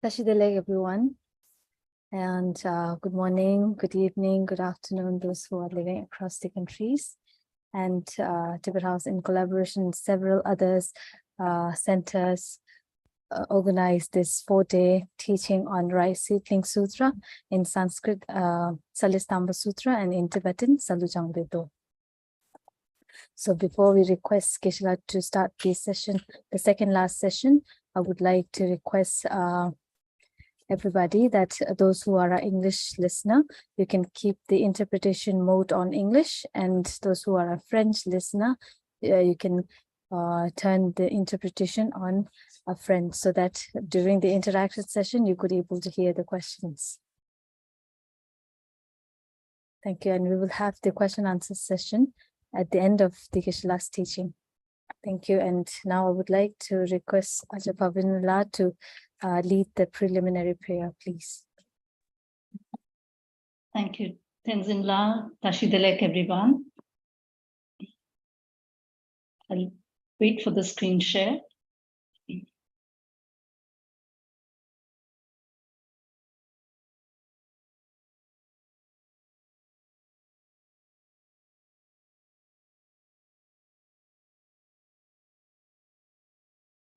Tashidele, everyone, and good morning, good evening, good afternoon, those who are living across the countries. And Tibet House, in collaboration with several others, centers, organized this 4-day teaching on Rice Sutra, in Sanskrit, Śhālistamba Sūtra, and in Tibetan, Salujang. So before we request Geshe to start this session, the second last session, I would like to request everybody that those who are an English listener, you can keep the interpretation mode on English, and those who are a French listener, you can turn the interpretation on a French, so that during the interactive session, you could be able to hear the questions. Thank you, and we will have the question answer session at the end of the Geshe teaching. Thank you, and now I would like to request Ajahn Vénérable to lead the preliminary prayer, please. Thank you, Tenzin La, Tashidelek, everyone. I'll wait for the screen share.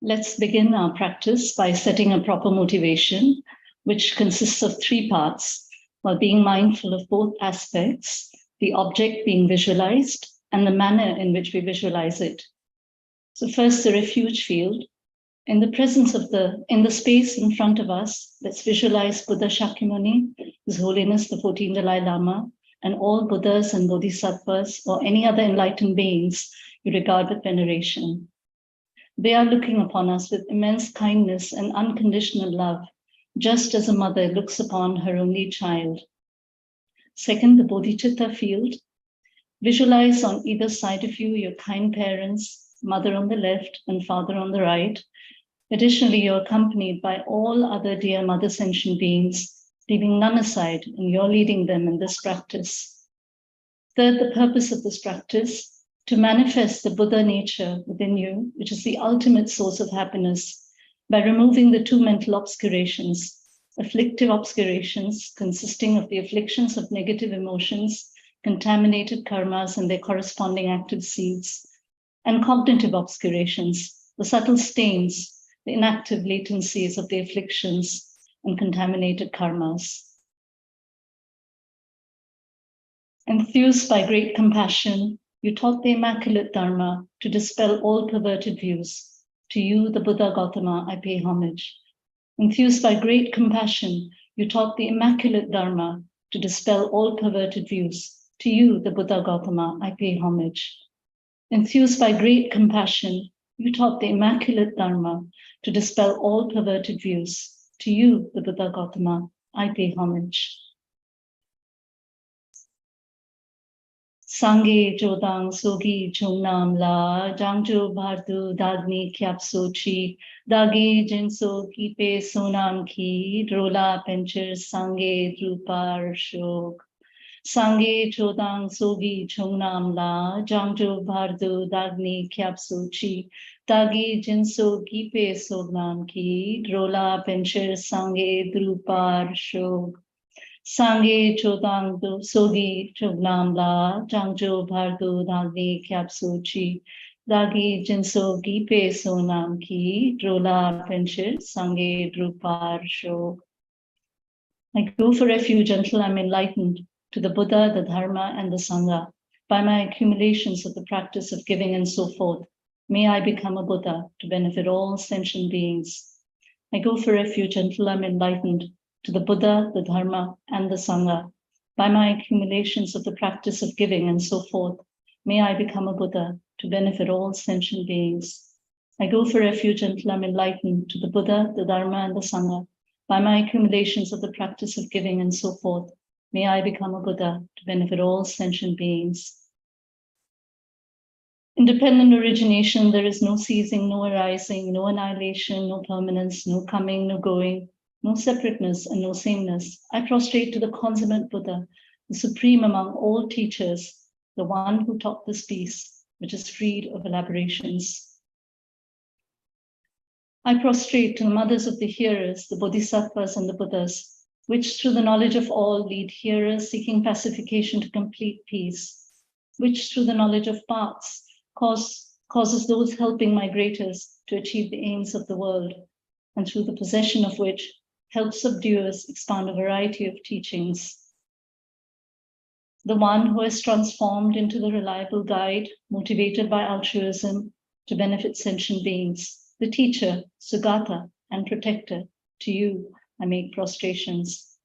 Let's begin our practice by setting a proper motivation, which consists of 3 parts, while being mindful of both aspects, the object being visualized and the manner in which we visualize it. So first, the refuge field. In the presence of in the space in front of us, let's visualize Buddha Shakyamuni, His Holiness the 14th Dalai Lama, and all Buddhas and Bodhisattvas or any other enlightened beings you regard with veneration. They are looking upon us with immense kindness and unconditional love, just as a mother looks upon her only child. Second, the bodhicitta field. Visualize on either side of you your kind parents, mother on the left and father on the right. Additionally, you're accompanied by all other dear mother sentient beings, leaving none aside, and you're leading them in this practice. Third, the purpose of this practice, to manifest the Buddha nature within you, which is the ultimate source of happiness, by removing the 2 mental obscurations, afflictive obscurations consisting of the afflictions of negative emotions, contaminated karmas and their corresponding active seeds, and cognitive obscurations, the subtle stains, the inactive latencies of the afflictions and contaminated karmas. Enthused by great compassion, you taught the Immaculate Dharma to dispel all perverted views. To you, the Buddha Gautama, I pay homage. Enthused by great compassion, you taught the Immaculate Dharma to dispel all perverted views. To you, the Buddha Gautama, I pay homage. Enthused by great compassion, you taught the Immaculate Dharma to dispel all perverted views. To you, the Buddha Gautama, I pay homage. Sangye Jodang Sogi Chungnam La Jangjo Bhardu Dagni Kyap Sochi Dagi Jinso Kipe Sonam Ki Drola Pencher Sangye Drupar Shok Sangye Jodang Sogi Chungnam La Jangjo Bhardu Dagni Kyap Sochi Dagi Jinso Kipe Sonam Ki Drola Pencher Sangye Drupar Shok Sangye Chodang Sogi Chognam La Jangjo Bhardu Dagni Kyap Sochi Dagi Jinso Gipe Sonam Ki Drola Penchir Sangye Drupar Shok. I go for refuge until I'm enlightened to the Buddha, the Dharma, and the Sangha by my accumulations of the practice of giving and so forth. May I become a Buddha to benefit all sentient beings. I go for refuge until I'm enlightened to the Buddha, the Dharma, and the Sangha. By my accumulations of the practice of giving and so forth, may I become a Buddha to benefit all sentient beings. I go for refuge until I'm enlightened to the Buddha, the Dharma, and the Sangha. By my accumulations of the practice of giving and so forth, may I become a Buddha to benefit all sentient beings. Independent origination, there is no ceasing, no arising, no annihilation, no permanence, no coming, no going, no separateness and no sameness. I prostrate to the consummate Buddha, the supreme among all teachers, the one who taught this peace, which is freed of elaborations. I prostrate to the mothers of the hearers, the bodhisattvas and the Buddhas, which through the knowledge of all lead hearers seeking pacification to complete peace, which through the knowledge of paths causes those helping migrators to achieve the aims of the world, and through the possession of which helps subduers expound a variety of teachings. The one who is transformed into the reliable guide, motivated by altruism to benefit sentient beings, the teacher, Sugata, and protector, to you I make prostrations.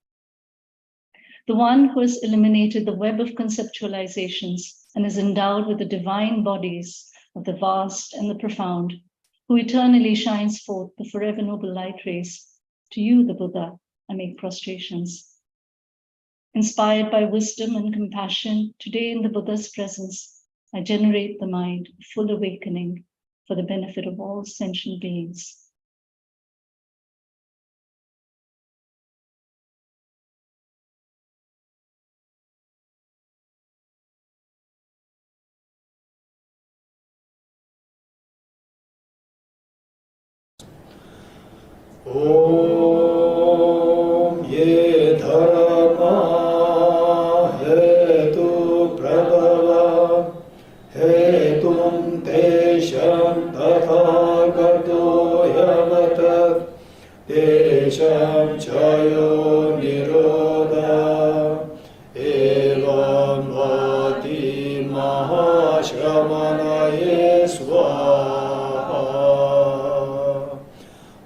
The one who has eliminated the web of conceptualizations and is endowed with the divine bodies of the vast and the profound, who eternally shines forth the forever noble light rays, to you, the Buddha, I make prostrations. Inspired by wisdom and compassion, today in the Buddha's presence, I generate the mind of full awakening for the benefit of all sentient beings. Om ye dharma hetu prabhava hetum tesham tathagato yavatat tesham chayo nirodha evam vati mahashamanaye swaha.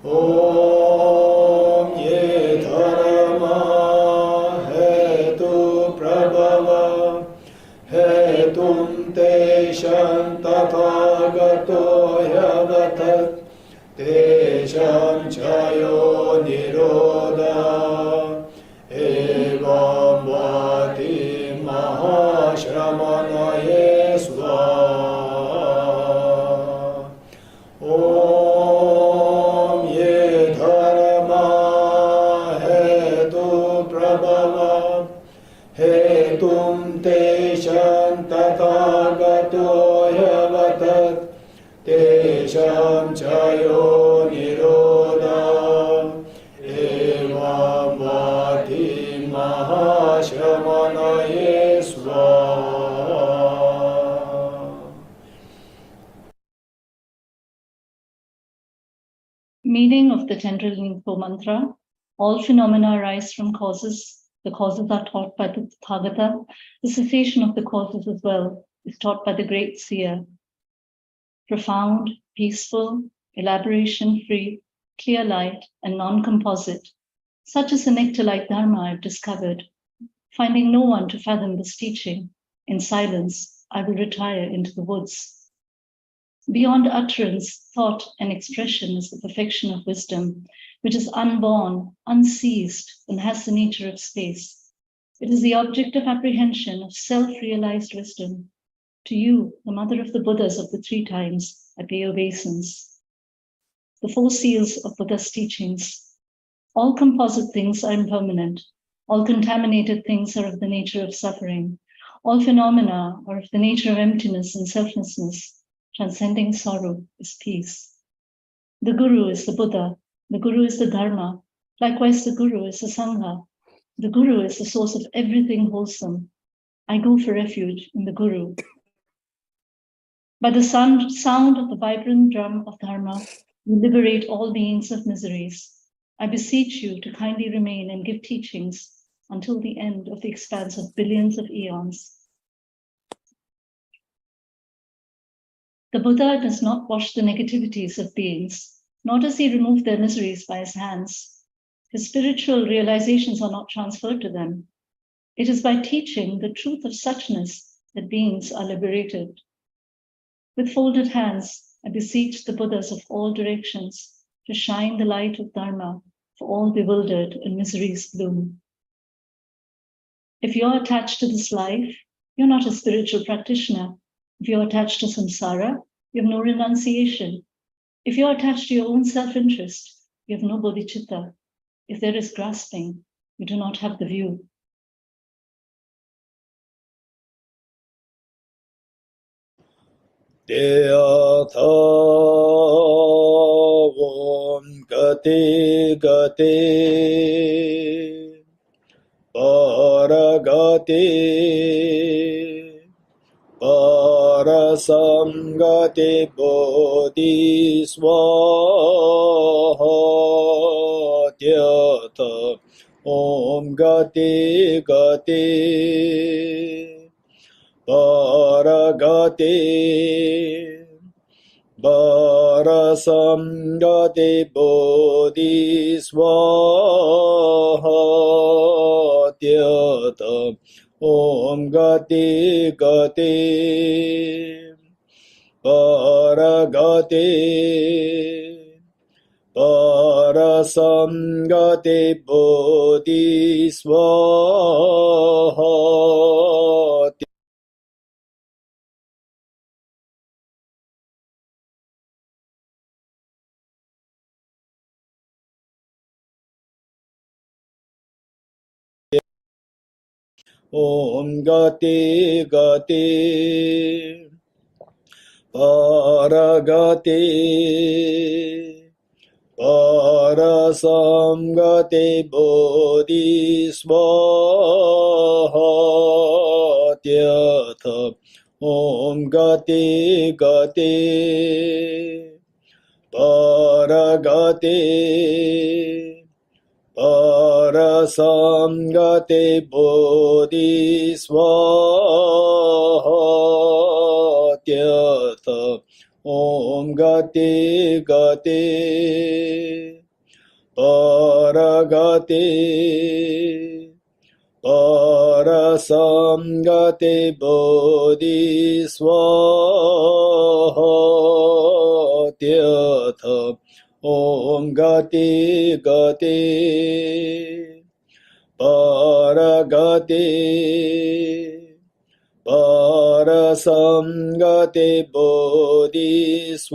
Om ye dharma hetu prabhava hetum tesham tathagato yavatat tesham chayo nirodha evam vati mahashramanaye swaha. Om ye dharma hetu prabhava hetum tesham tathagato yavatat tesham chayo nirodha evam vati mahashramanaye swaha. Meaning of the Tenryal Nyingpo mantra: all phenomena arise from causes. The causes are taught by the Tathagata. The cessation of the causes as well is taught by the great seer. Profound, peaceful, elaboration-free, clear light, and non-composite. Such is the nectar-like Dharma I've discovered. Finding no one to fathom this teaching, in silence, I will retire into the woods. Beyond utterance, thought, and expression is the perfection of wisdom, which is unborn, unseized, and has the nature of space. It is the object of apprehension of self-realized wisdom. To you, the mother of the Buddhas of the three times, I pay obeisance. The four seals of Buddha's teachings. All composite things are impermanent. All contaminated things are of the nature of suffering. All phenomena are of the nature of emptiness and selflessness. Transcending sorrow is peace. The Guru is the Buddha. The Guru is the Dharma. Likewise, the Guru is the Sangha. The Guru is the source of everything wholesome. I go for refuge in the Guru. By the sound of the vibrant drum of Dharma, you liberate all beings of miseries. I beseech you to kindly remain and give teachings until the end of the expanse of billions of eons. The Buddha does not wash the negativities of beings, nor does he remove their miseries by his hands. His spiritual realizations are not transferred to them. It is by teaching the truth of suchness that beings are liberated. With folded hands, I beseech the Buddhas of all directions to shine the light of Dharma for all bewildered in misery's gloom. If you're attached to this life, you're not a spiritual practitioner. If you're attached to samsara, you have no renunciation. If you're attached to your own self-interest, you have no bodhicitta. If there is grasping, you do not have the view. Deyatha gati gati paragati parasamgati bodhi swaha tyata om gati gati paragati parasamgati bodhi swaha tyata om gati gati paragati parasamgati bodhi swaha om gati gati paragati parasamgati bodhi swaha tyata om gati gati paragati parasamgati bodhi swaha tyata om gati gati paragati parasamgati bodhi swaha tyata om gati gati paragati parasamgati bodhi swaha.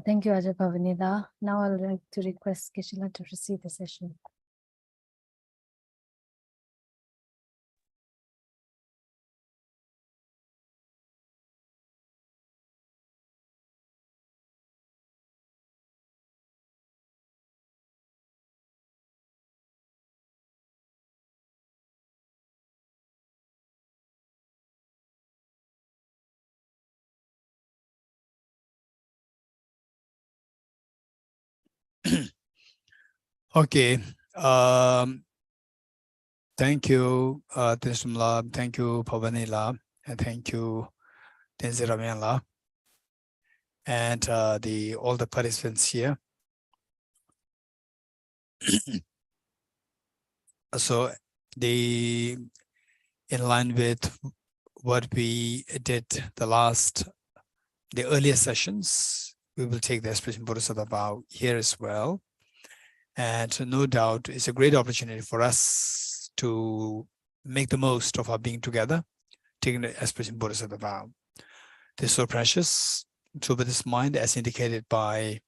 Thank you, Ajahn Pavanila. Now I'd like to request Geshe to receive the session. Okay. Thank you, Tensumla. Thank you, Pavanila. And thank you, Tenziramanla. And all the participants here. So in line with what we did the earlier sessions, we will take the expression Bodhisattva vow here as well. And no doubt it's a great opportunity for us to make the most of our being together, taking the expression Bodhisattva vow. This is so precious. So with this mind, as indicated by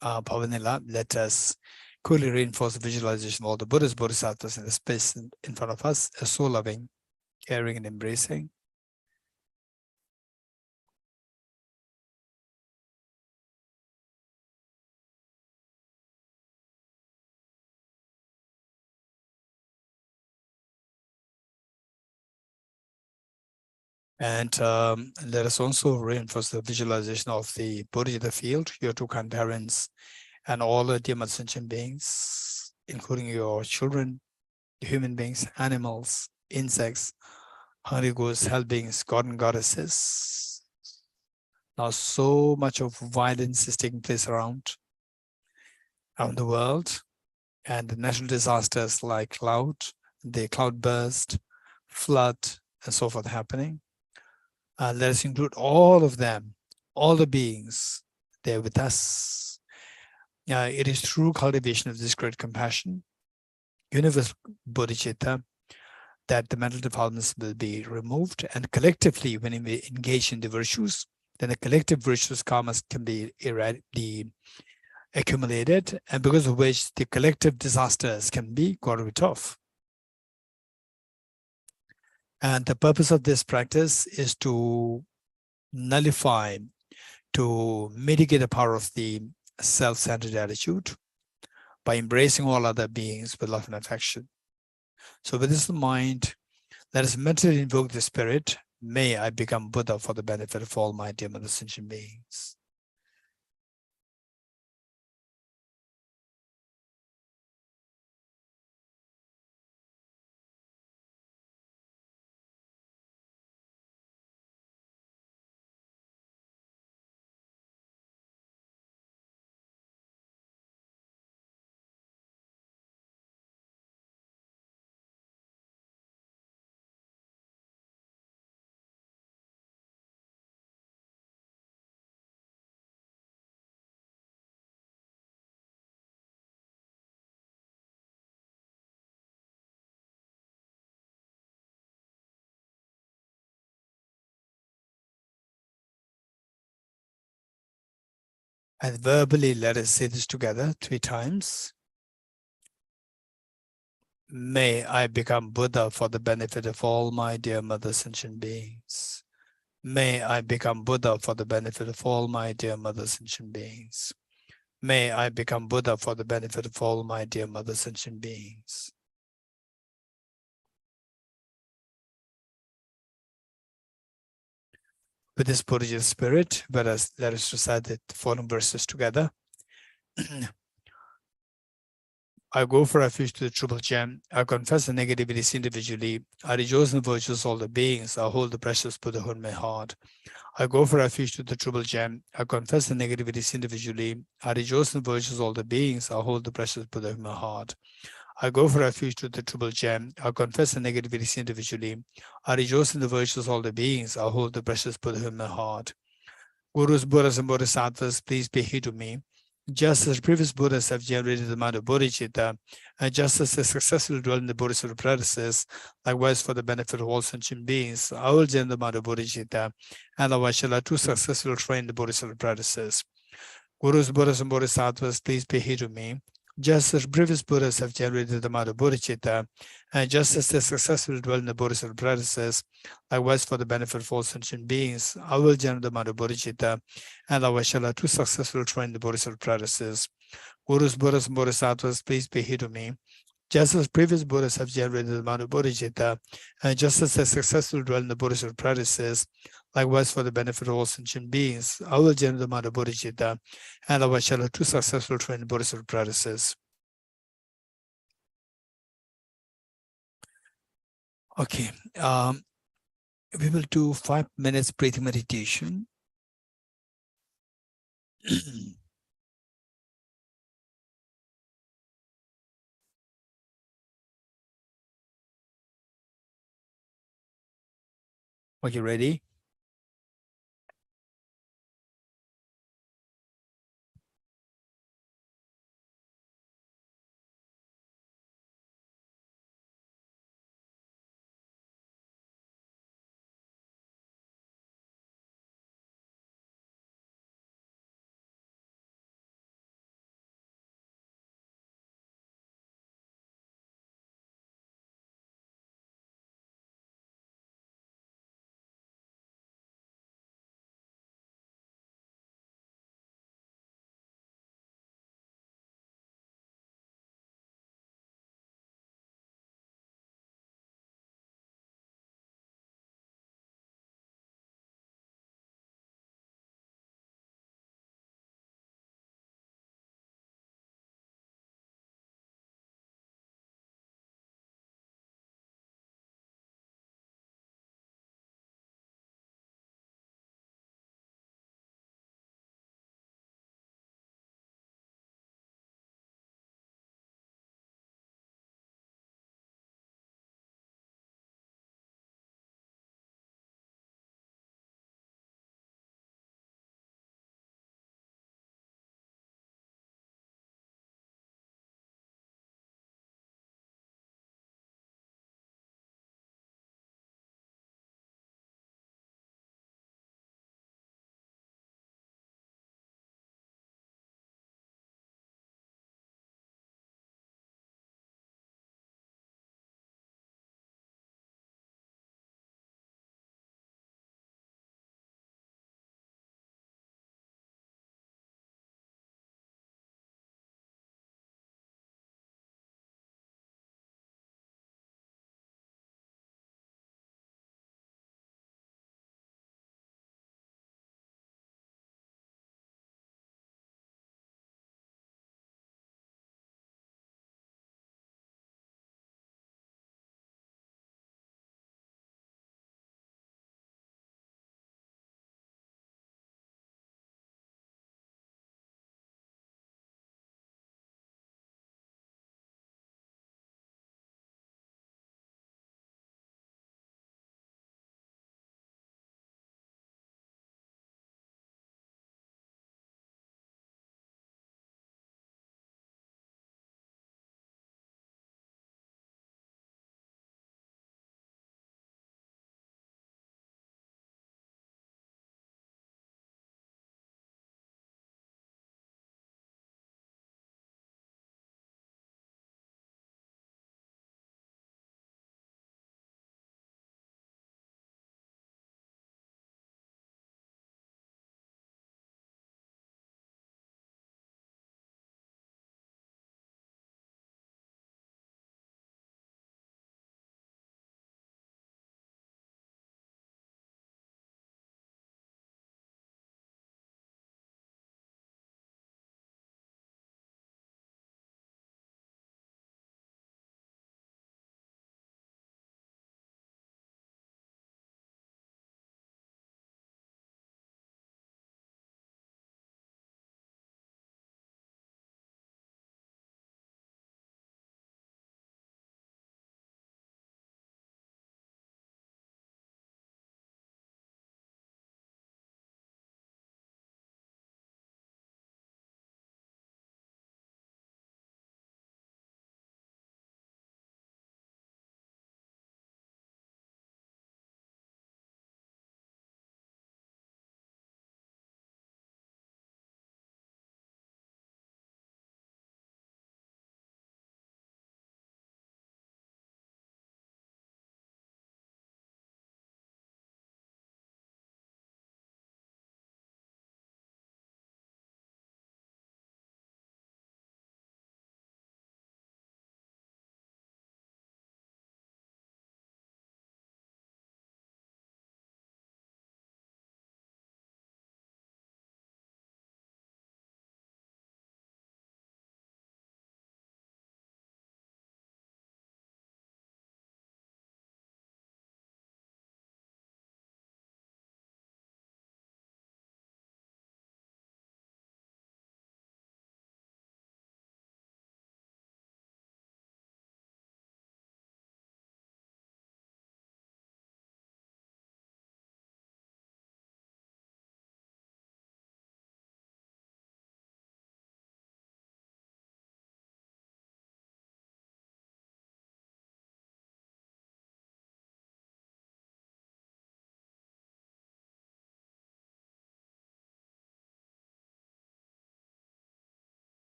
Pavanila, let us quickly reinforce the visualization of all the Buddhas, Bodhisattvas in the space in front of us, as so loving, caring, and embracing. And let us also reinforce the visualization of the Bodhicitta field, your two kind parents, and all the dear Mother sentient beings, including your children, human beings, animals, insects, hungry ghosts, hell beings, god and goddesses. Now so much of violence is taking place around the world, and the natural disasters like the cloud burst, flood, and so forth happening. Let us include all of them, all the beings there with us. It is true cultivation of this great compassion, universal bodhicitta, that the mental defilements will be removed, and collectively, when we engage in the virtues, then the collective virtues karmas can be accumulated, and because of which the collective disasters can be quite tough. And the purpose of this practice is to nullify, to mitigate the power of the self-centered attitude by embracing all other beings with love and affection. So with this in mind, let us mentally invoke the spirit. May I become Buddha for the benefit of all my dear mother sentient beings. And verbally, let us say this together 3 times. May I become Buddha for the benefit of all my dear mother sentient beings. May I become Buddha for the benefit of all my dear mother sentient beings. May I become Buddha for the benefit of all my dear mother sentient beings. With this Buddhist spirit, let us recite the following verses together. I go for refuge to the Triple Gem. I confess the negativities individually. I rejoice in the virtues of all the beings. I hold the precious Buddhahood in my heart. I go for refuge to the Triple Gem. I confess the negativities individually. I rejoice in the virtues of all the beings. I hold the precious Buddha in my heart. I go for refuge to the Triple Gem. I confess the negativities individually. I rejoice in the virtues of all the beings. I hold the precious Buddha in my heart. Gurus, Buddhas, and Bodhisattvas, please be here to me. Just as previous Buddhas have generated the mind of bodhicitta, and just as they successfully dwell in the Bodhisattva practices, likewise for the benefit of all sentient beings, I will generate the mind of bodhicitta, and likewise shall I too successfully train the Bodhisattva practices. Gurus, Buddhas, and Bodhisattvas, please be here to me. Just as previous Buddhas have generated the mind of bodhicitta, and just as they successfully dwell in the Bodhisattva practices, likewise for the benefit of all sentient beings, I will generate the mind of bodhicitta, and likewise shall I too successfully train the Bodhisattva practices. Gurus, Buddhas, and Bodhisattvas, please be here to me. Just as previous Buddhas have generated the mind of bodhicitta, and just as they successfully dwell in the Bodhisattva practices, likewise for the benefit of all sentient beings, I will generate the mind of bodhicitta, and likewise shall I too successfully train the Bodhisattva practices. Okay, we will do 5 minutes breathing meditation. Okay, ready?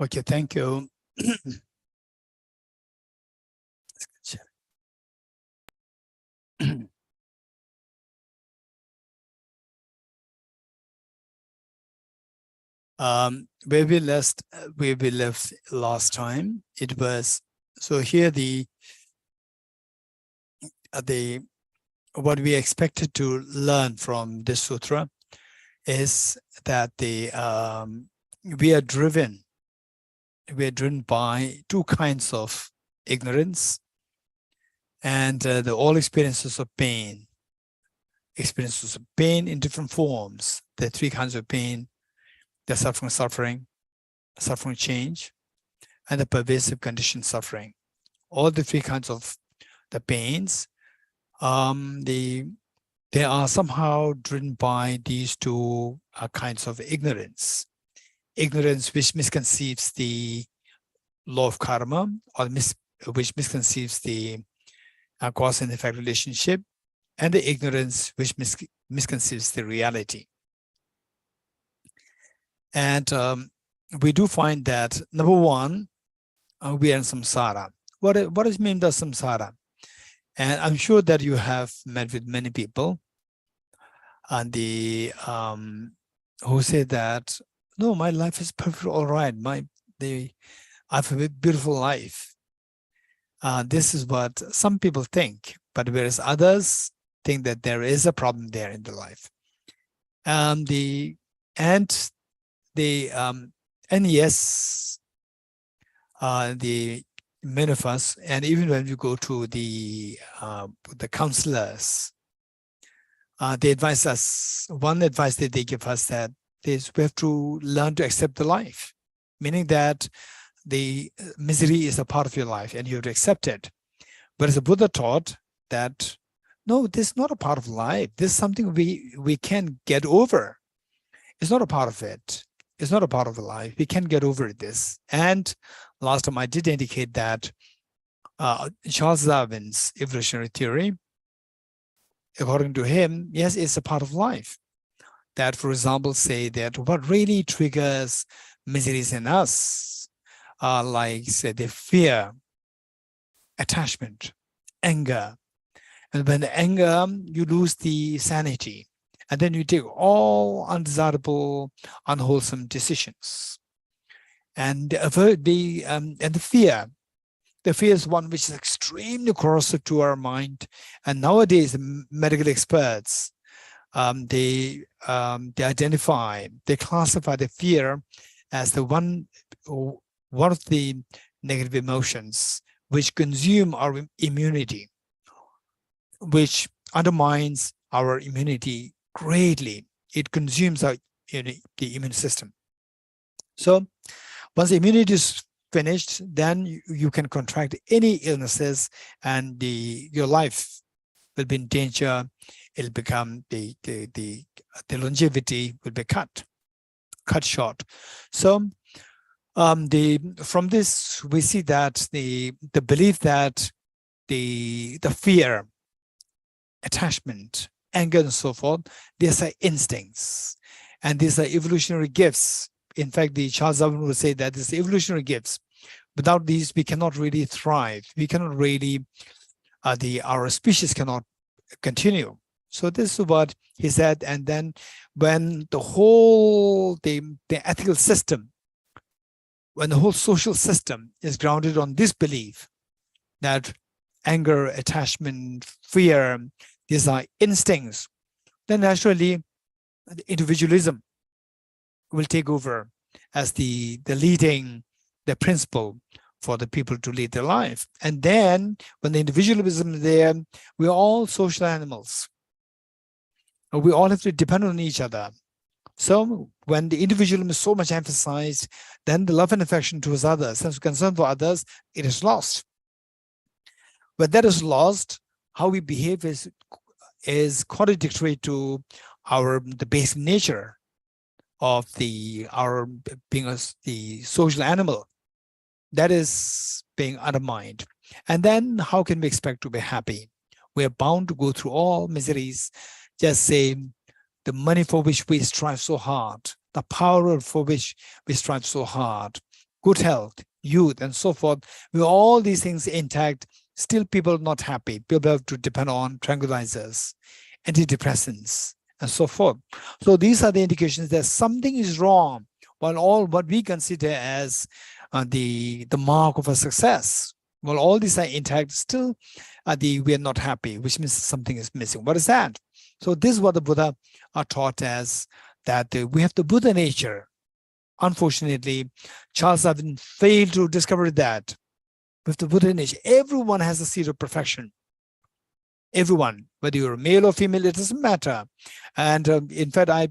Okay, thank you. Where we left last time, it was, so here the what we expected to learn from this sutra is that we are driven by two kinds of ignorance and all experiences of pain in different forms. The three kinds of pain: the suffering change, and the pervasive conditioned suffering. All the three kinds of the pains, they are somehow driven by these two kinds of ignorance. Ignorance which misconceives the law of karma, or which misconceives the cause and effect relationship, and the ignorance which misconceives the reality. And we do find that, number one, we are in samsara. What does mean by samsara? And I'm sure that you have met with many people and who say that, no, my life is perfectly all right. I have a beautiful life. This is what some people think, but whereas others think that there is a problem there in the life. And yes, the many of us, and even when we go to the counselors, they advise us, one advice that they give us, that is we have to learn to accept the life, meaning that the misery is a part of your life and you have to accept it. Whereas the Buddha taught that, no, this is not a part of life. This is something we can get over. It's not a part of it. It's not a part of the life. We can get over this. And last time I did indicate that Charles Darwin's evolutionary theory, according to him, yes, it's a part of life. That, for example, say that what really triggers miseries in us are, like, say, the fear, attachment, anger. And when the anger, you lose the sanity. And then you take all undesirable, unwholesome decisions. And the fear is one which is extremely corrosive to our mind. And nowadays, medical experts, they identify, they classify the fear as the one of the negative emotions which consume our immunity, which undermines our immunity greatly. It consumes our the immune system. So once the immunity is finished, then you can contract any illnesses, and your life will be in danger. It'll become the longevity will be cut short. So from this we see that the belief that the fear, attachment, anger, and so forth, these are instincts, and these are evolutionary gifts. In fact, the Charles Darwin would say that these evolutionary gifts. Without these, we cannot really thrive. We cannot really, our species cannot continue. So this is what he said. And then when the whole, the ethical system, when the whole social system is grounded on this belief that anger, attachment, fear, these are instincts, then naturally individualism will take over as the principle for the people to lead their life. And then when the individualism is there, we're all social animals. We all have to depend on each other. So when the individualism is so much emphasized, then the love and affection towards others, sense of concern for others, it is lost. When that is lost, how we behave is contradictory to the basic nature of our being the social animal. That is being undermined. And then how can we expect to be happy? We are bound to go through all miseries just say the money for which we strive so hard, the power for which we strive so hard, good health, youth, and so forth, with all these things intact, still people are not happy. People have to depend on tranquilizers, antidepressants, and so forth. So these are the indications that something is wrong, while all what we consider as the mark of a success, while all these are intact, still we are not happy, which means something is missing. What is that? So this is what the Buddha are taught as, that we have the Buddha nature. Unfortunately, Charles Darwin failed to discover that. With the Buddha nature, everyone has a seed of perfection. Everyone, whether you're male or female, it doesn't matter. And in fact, I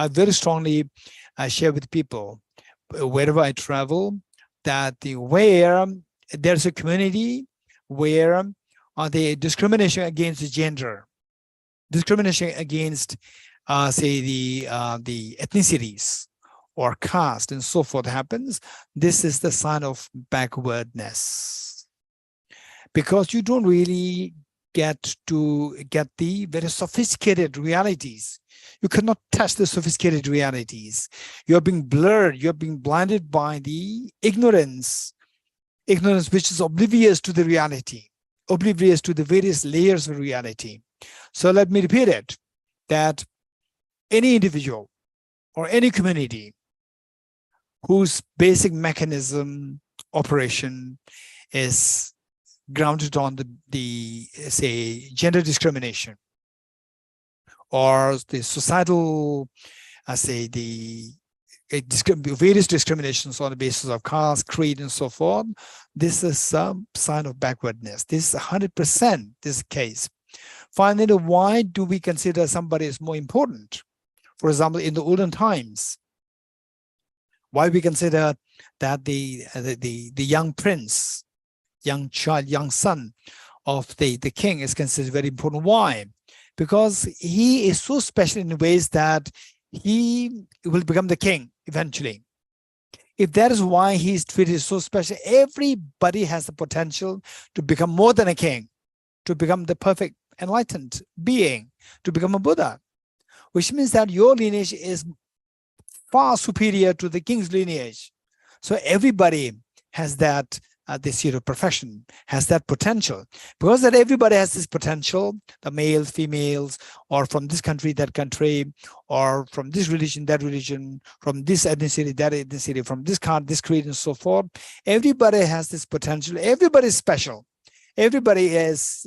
very strongly share with people wherever I travel that where there's a community where the discrimination against gender, discrimination against, say, the ethnicities or caste and so forth happens, this is the sign of backwardness. Because you don't really get the very sophisticated realities. You cannot touch the sophisticated realities. You're being blurred, you're being blinded by the ignorance which is oblivious to the reality, oblivious to the various layers of reality. So let me repeat it, that any individual or any community whose basic mechanism operation is grounded on the say gender discrimination, or the societal say the various discriminations on the basis of caste, creed, and so forth, this is some sign of backwardness. This is 100% this case. Finally, why do we consider somebody as more important? For example, in the olden times, why we consider that the young prince, young child, young son of the king is considered very important. Why? Because he is so special in ways that he will become the king eventually. If that is why he's treated so special, everybody has the potential to become more than a king, to become the perfect enlightened being, to become a Buddha, which means that your lineage is far superior to the king's lineage. So everybody has that, this seed of perfection, has that potential. Because that everybody has this potential, the males, females, or from this country, that country, or from this religion, that religion, from this ethnicity, that ethnicity, from this caste, this creed, and so forth. Everybody has this potential. Everybody is special. Everybody is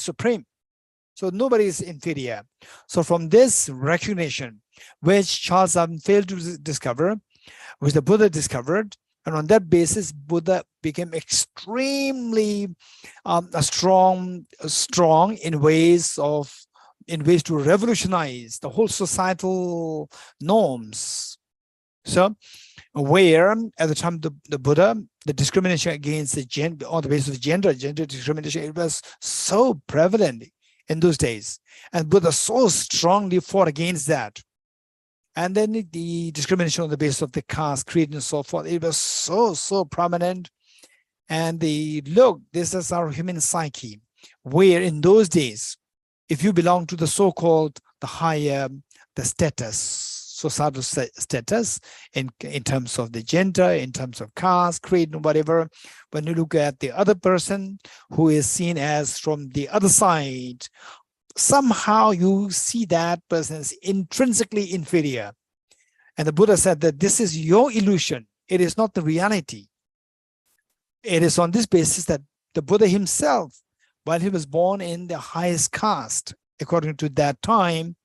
supreme. So nobody is inferior. So from this recognition, which Charles Darwin failed to discover, which the Buddha discovered, and on that basis, Buddha became extremely strong in ways to revolutionize the whole societal norms. So, where at the time the Buddha, the discrimination against the gender on the basis of gender discrimination, it was so prevalent in those days, and Buddha so strongly fought against that. And then the discrimination on the basis of the caste, creed, and so forth, it was so prominent. And look, this is our human psyche, where in those days, if you belong to the so-called the higher, the status, societal status, in terms of the gender, in terms of caste, creed, and whatever, when you look at the other person who is seen as from the other side, somehow you see that person as intrinsically inferior. And the Buddha said that this is your illusion. It is not the reality. It is on this basis that the Buddha himself, while he was born in the highest caste, according to that time,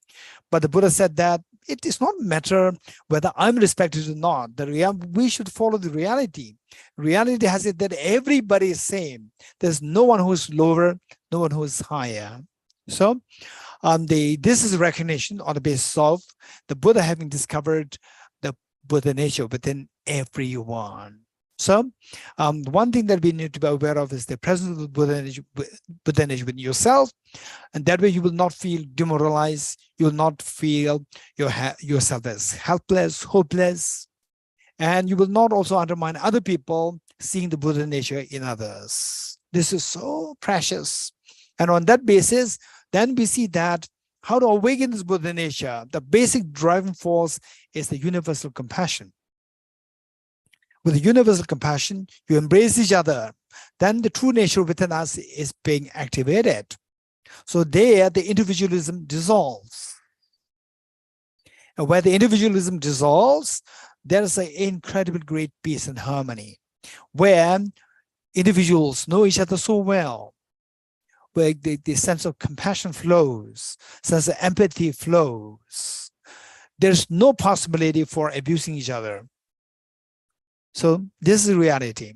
but the Buddha said that it is not matter whether I'm respected or not. We should follow the reality. Reality has it that everybody is same. There's no one who is lower, no one who is higher. So this is recognition on the basis of the Buddha having discovered the Buddha nature within everyone. So one thing that we need to be aware of is the presence of the Buddha nature within yourself, and that way you will not feel demoralized. You will not feel yourself as helpless, hopeless, and you will not also undermine other people seeing the Buddha nature in others. This is so precious. And on that basis, then we see that how to awaken this Buddha nature, the basic driving force is the universal compassion. With the universal compassion, you embrace each other, then the true nature within us is being activated. So there, the individualism dissolves. And where the individualism dissolves, there is an incredible great peace and harmony, where individuals know each other so well, where the sense of compassion flows, sense of empathy flows. There's no possibility for abusing each other. So this is reality.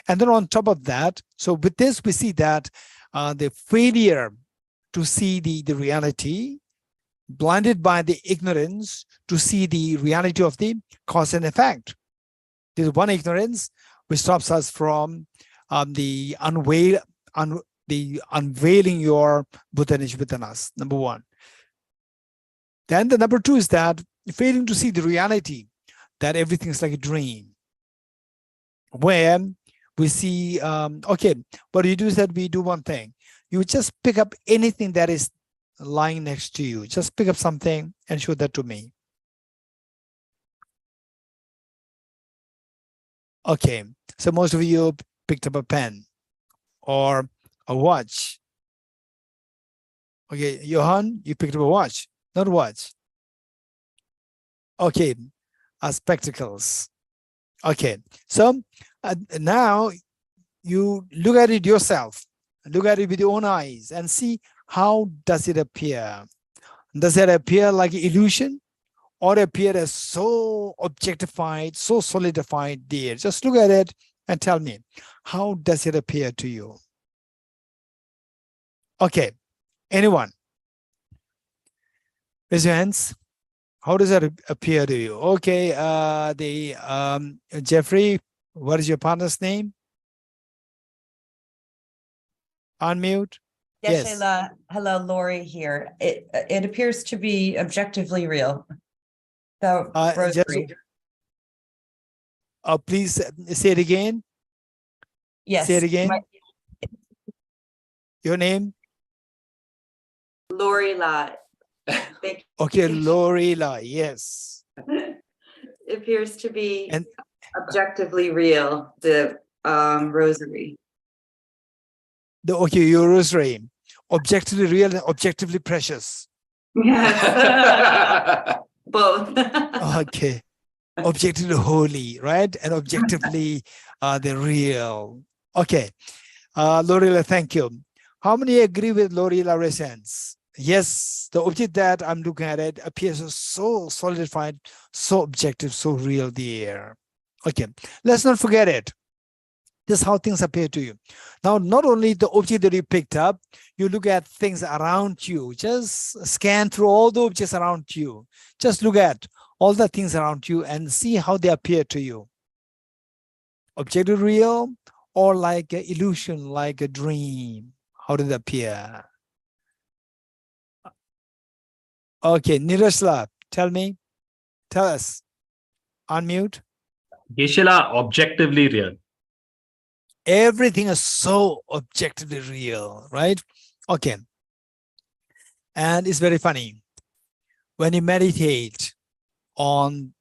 And then on top of that, so with this, we see that the failure to see the reality, blinded by the ignorance to see the reality of the cause and effect. There's one ignorance which stops us from the unveiling your Buddha nature within us, number one. Then the number two is that failing to see the reality that everything is like a dream, where we see, okay, what you do is that we do one thing. You just pick up anything that is lying next to you. Just pick up something and show that to me. Okay, so most of you picked up a pen or a watch. Okay, Johan, you picked up a watch, not a watch. Okay, spectacles. Okay, so now you look at it yourself. Look at it with your own eyes and see how does it appear. Does it appear like illusion or appear as so objectified, so solidified there? Just look at it and tell me, how does it appear to you? Okay, anyone? Raise your hands. How does that appear to you? Okay, Jeffrey, what is your partner's name? Unmute. Yes. Yes. Hello, Lori here. It appears to be objectively real. The rosary. Please say it again. Yes. Say it again. Your name? Lori La. Okay, Lori La, yes. It appears to be And objectively real, the rosary. okay, your rosary. Objectively real and objectively precious. Yes. Both. Okay. Objectively holy, right? And objectively the real. Okay. Lorila, thank you. How many agree with Lorila Resens? Yes, the object that I'm looking at it appears so solidified, so objective, so real there. Okay, let's not forget it. This is how things appear to you. Now, not only the object that you picked up, you look at things around you. Just scan through all the objects around you. Just look at all the things around you and see how they appear to you. Objective real or like an illusion, like a dream? How did it appear? Okay, Nirasla, tell us. Unmute. Geshe, objectively real. Everything is so objectively real, right? Okay. And it's very funny. When you meditate on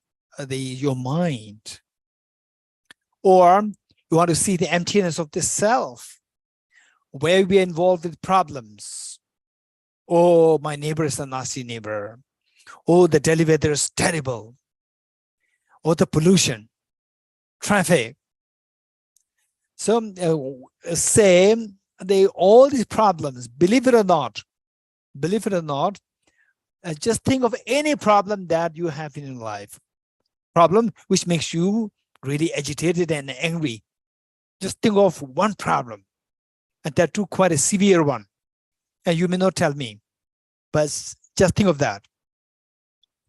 your mind, or you want to see the emptiness of the self, where we are involved with problems. Oh, my neighbor is a nasty neighbor. Oh, the Delhi weather is terrible. Oh, the pollution, traffic. So all these problems, believe it or not, just think of any problem that you have in your life. Problem which makes you really agitated and angry. Just think of one problem, and that too quite a severe one. And you may not tell me, but just think of that.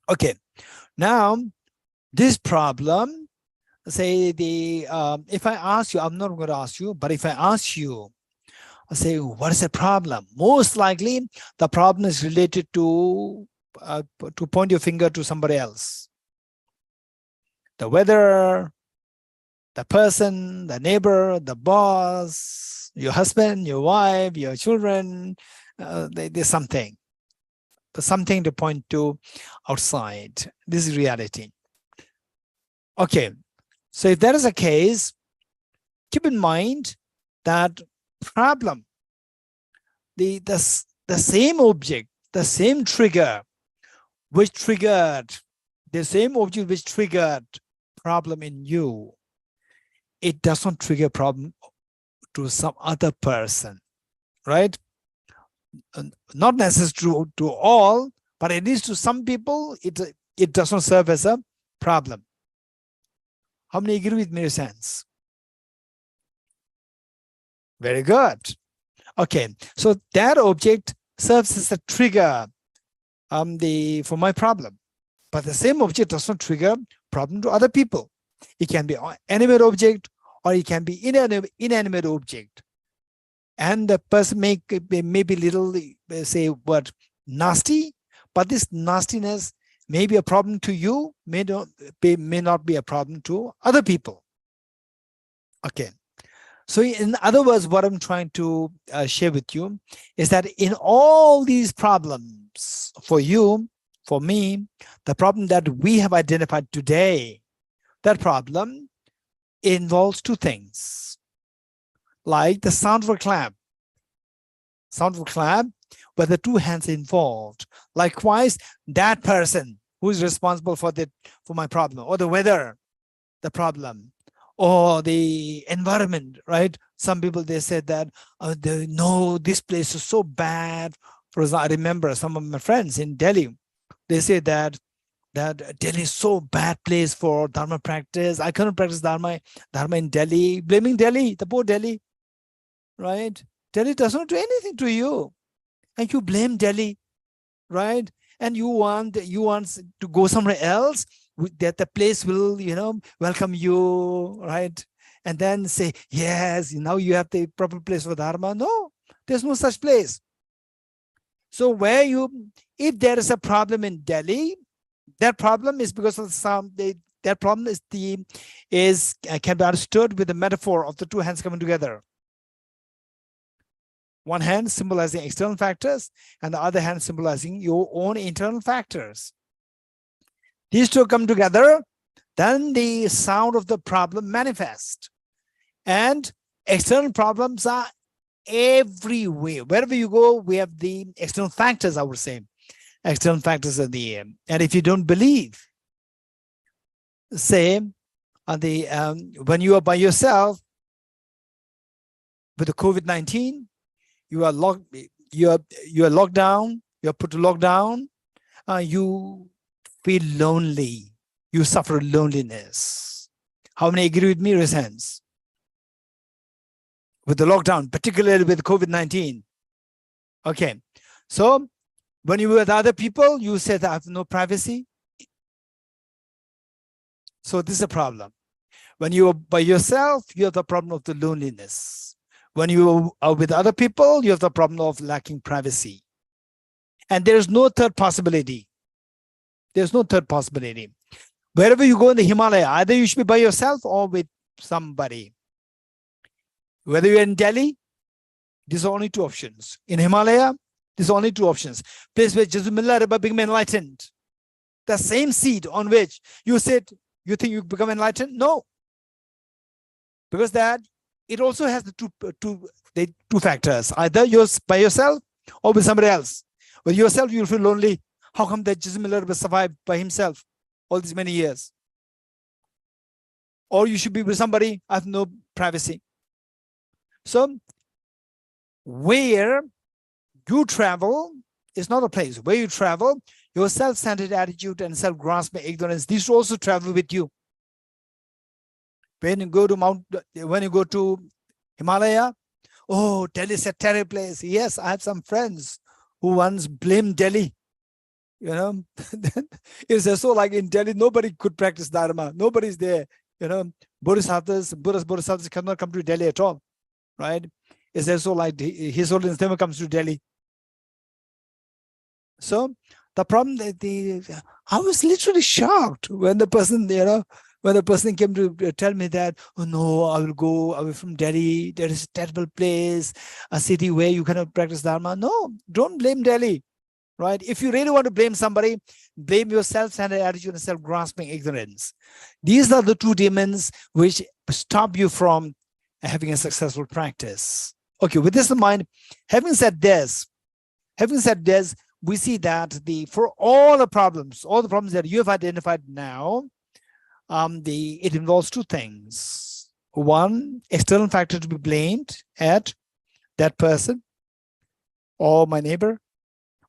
Okay, now this problem, say if I ask you, I'm not going to ask you, but if I ask you, I say, what is the problem? Most likely, the problem is related to point your finger to somebody else. The weather, the person, the neighbor, the boss, your husband, your wife, your children, there's something. something to point to outside. This is reality. Okay, so if that is the case, keep in mind that problem, the same object, the same trigger which triggered, the same object which triggered problem in you, it does not trigger problem to some other person, right? Not necessarily to all, but at least to some people, it does not serve as a problem. How many agree with me, sense? Very good. Okay, so that object serves as a trigger for my problem, but the same object does not trigger problem to other people. It can be animate object or it can be inanimate object, and the person may be little, say what, nasty, but this nastiness may be a problem to you, may not be a problem to other people. Okay. So in other words, what I'm trying to share with you is that in all these problems, for you, for me, the problem that we have identified today, that problem involves two things. Like the sound of a clap. Sound of a clap, where the two hands are involved. Likewise, that person who is responsible for my problem, or the weather, the problem, or the environment, right? Some people, they said that, no, this place is so bad. For example, I remember some of my friends in Delhi, they say that Delhi is so bad place for Dharma practice. I cannot practice Dharma in Delhi, blaming Delhi, the poor Delhi, right? Delhi does not do anything to you, and you blame Delhi, right? And you want to go somewhere else, that the place will, welcome you, right? And then say, yes, now you have the proper place for Dharma. No, there's no such place. So if there is a problem in Delhi, that problem is because of that problem can be understood with the metaphor of the two hands coming together. One hand symbolizing external factors, and the other hand symbolizing your own internal factors. These two come together, then the sound of the problem manifests. And external problems are everywhere. Wherever you go, we have the external factors, I would say. External factors are there. And if you don't believe, say, when you are by yourself with the COVID-19, you are locked down, you are put to lockdown, you feel lonely, you suffer loneliness. How many agree with me? Raise hands. With the lockdown, particularly with COVID-19. Okay, so when you were with other people, you said, I have no privacy. So this is a problem. When you are by yourself, you have the problem of the loneliness. When you are with other people, you have the problem of lacking privacy. And there is no third possibility. There's no third possibility. Wherever you go in the Himalaya, either you should be by yourself or with somebody. Whether you're in Delhi, these are only two options. In Himalaya, these are only two options. Place where Jésus became enlightened. The same seat on which you said, you think you become enlightened? No. Because that, it also has the two factors. Either you're by yourself or with somebody else. With yourself, you'll feel lonely. How come that Jésus survived by himself all these many years? Or you should be with somebody, I have no privacy. So where you travel is not a place. Where you travel, your self-centered attitude and self-grasping ignorance, these also travel with you. When you go to Himalaya, oh, Delhi is a terrible place. Yes, I have some friends who once blamed Delhi. It's so like in Delhi, nobody could practice Dharma. Nobody's there. Buddhist bodhisattvas cannot come to Delhi at all, right? It's also like His Holiness never comes to Delhi. So the problem that I was literally shocked when the person, when the person came to tell me that, oh no, I will go away from Delhi. There is a terrible place, a city where you cannot practice Dharma. No, don't blame Delhi. right? If you really want to blame somebody, blame your self-centered attitude and self-grasping ignorance. These are the two demons which stop you from having a successful practice. Okay, with this in mind, having said this, we see that for all the problems that you have identified now, it involves two things. One, external factor to be blamed at that person, or my neighbor,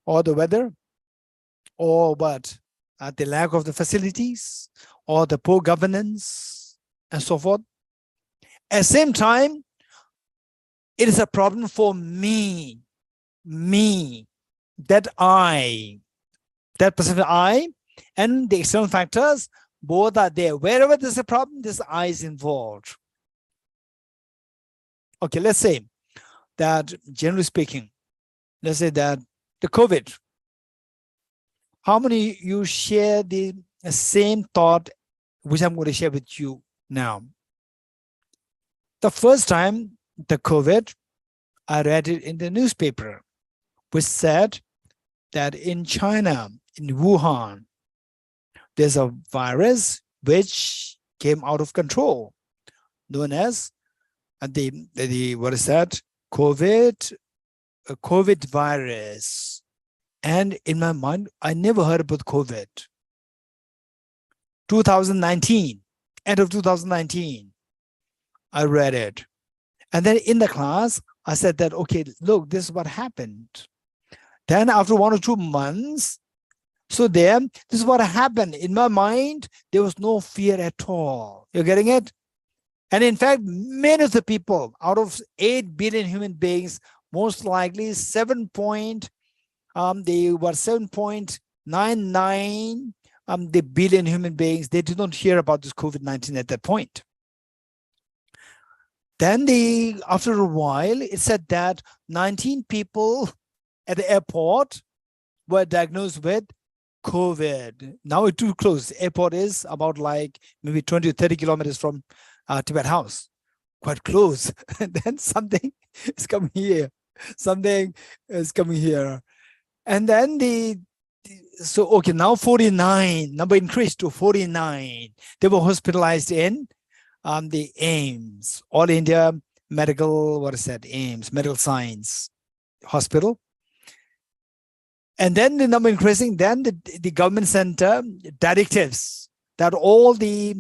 or the weather, or what? The lack of the facilities, or the poor governance, and so forth. At the same time, it is a problem for me, that specific I, and the external factors, both are there. Wherever there's a problem, this I is involved. Okay, let's say that, generally speaking, let's say that the COVID, how many you share the same thought which I'm going to share with you now? The first time the COVID, I read it in the newspaper, which said that in China, in Wuhan, there's a virus which came out of control, known as what is that? COVID virus. And in my mind, I never heard about COVID. 2019, end of 2019, I read it. And then in the class, I said that, okay, look, this is what happened. Then after 1 or 2 months, this is what happened. In my mind, there was no fear at all. You're getting it? And in fact, many of the people, out of 8 billion human beings, most likely 7.99 the billion human beings, they did not hear about this COVID-19 at that point. Then after a while, it said that 19 people at the airport were diagnosed with COVID. Now it's too close. The airport is about like maybe 20 or 30 kilometers from Tibet House, quite close. And then something is coming here. Something is coming here. And then okay, now 49, number increased to 49. They were hospitalized in the AIMS, All India Medical, AIMS, Medical Science Hospital. And then the number increasing, then the government sent directives that all the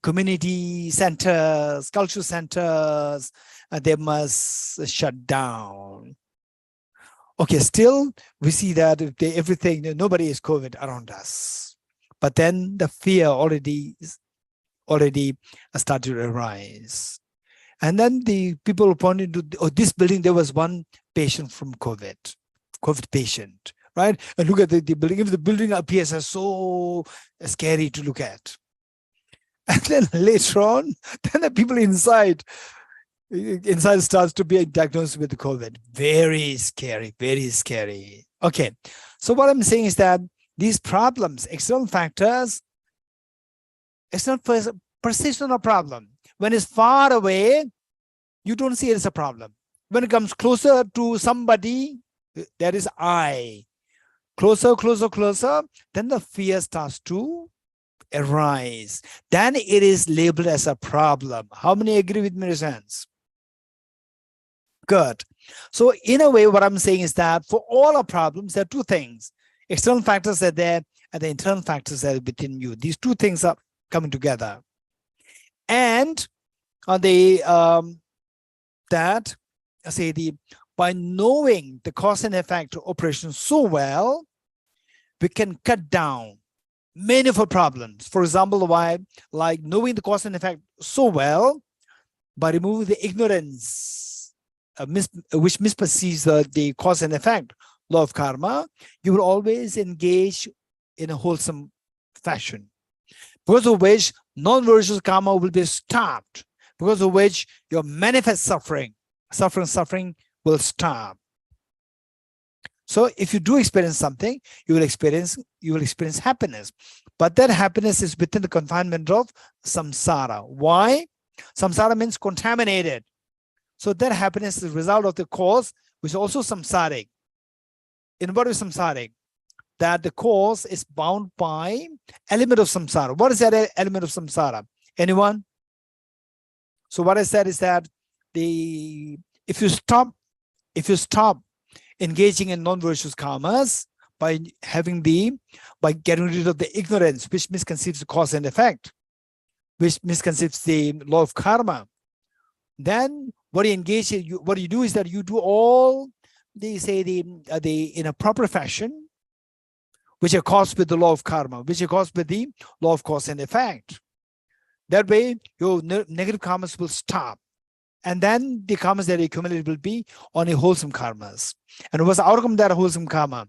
community centers, cultural centers, they must shut down. Okay, still we see that nobody is COVID around us. But then the fear already started to arise. And then the people pointed to this building, there was one patient from COVID patient, right? And look at the building. If the building appears as so scary to look at. And then later on, then the people inside starts to be diagnosed with COVID. Very scary, very scary. Okay, so what I'm saying is that these problems, external factors, it's not persistent a problem. When it's far away, you don't see it as a problem. When it comes closer to somebody, that is I. Closer, then the fear starts to arise. Then it is labeled as a problem. How many agree with me, raise hands? Good. So in a way, what I'm saying is that for all our problems, there are two things. External factors are there, and the internal factors are within you. These two things are coming together. And by knowing the cause and effect operation so well, we can cut down many of our problems. For example, like knowing the cause and effect so well, by removing the ignorance, which misperceives the cause and effect, law of karma, you will always engage in a wholesome fashion. Because of which non-virtuous karma will be stopped. Because of which your manifest suffering will stop. So if you do experience something, you will experience happiness. But that happiness is within the confinement of samsara. Why? Samsara means contaminated. So that happiness is the result of the cause, which is also samsaric. in what is samsaric? That the cause is bound by element of samsara. What is that element of samsara? Anyone? So what I said is that if you stop engaging in non-virtuous karmas by getting rid of the ignorance which misconceives the cause and effect, which misconceives the law of karma, then what you do is that you do all in a proper fashion, which are caused with the law of karma, which are caused with the law of cause and effect. That way, your negative karmas will stop. And then the karmas that accumulate will be only wholesome karmas. And what's the outcome of that wholesome karma?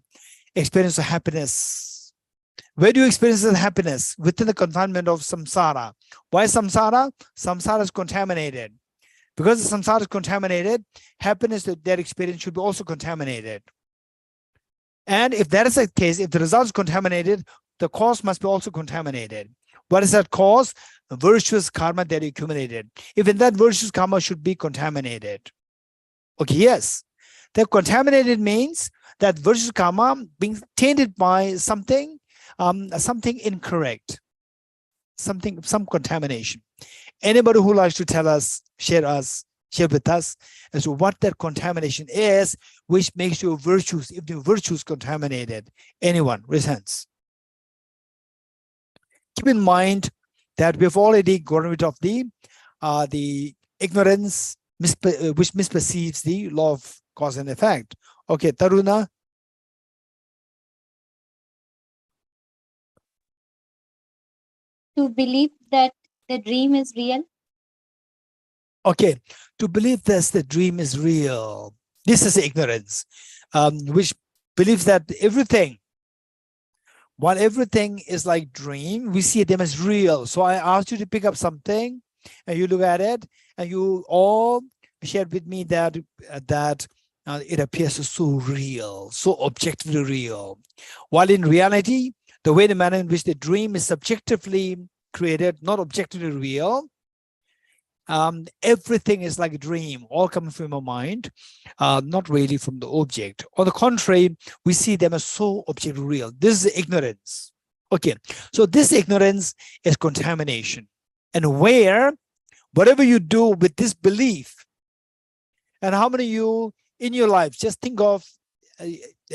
Experience of happiness. Where do you experience the happiness? Within the confinement of samsara. Why samsara? Samsara is contaminated. Because the samsara is contaminated, happiness that experience should be also contaminated. And if that is the case, if the result is contaminated, the cause must be also contaminated. What is that cause? Virtuous karma that accumulated. Even that virtuous karma should be contaminated. Okay, yes. The contaminated means that virtuous karma being tainted by something incorrect, some contamination. Anybody who likes to tell us, share with us as to what that contamination is, which makes your virtues, if the virtues contaminated. Anyone, raise hands. Keep in mind that we've already gotten rid of the ignorance which misperceives the law of cause and effect. Okay, Taruna. To believe that the dream is real. Okay, to believe that the dream is real. This is ignorance, which believes that while everything is like dream, we see them as real. So I asked you to pick up something, and you look at it, and you all shared with me that it appears so real, so objectively real. While in reality, the way the manner in which the dream is subjectively created, not objectively real, everything is like a dream, all coming from your mind, not really from the object. On the contrary, we see them as so objectively real. This is ignorance. Okay, so this ignorance is contamination. And whatever you do with this belief, and how many of you in your life, just think of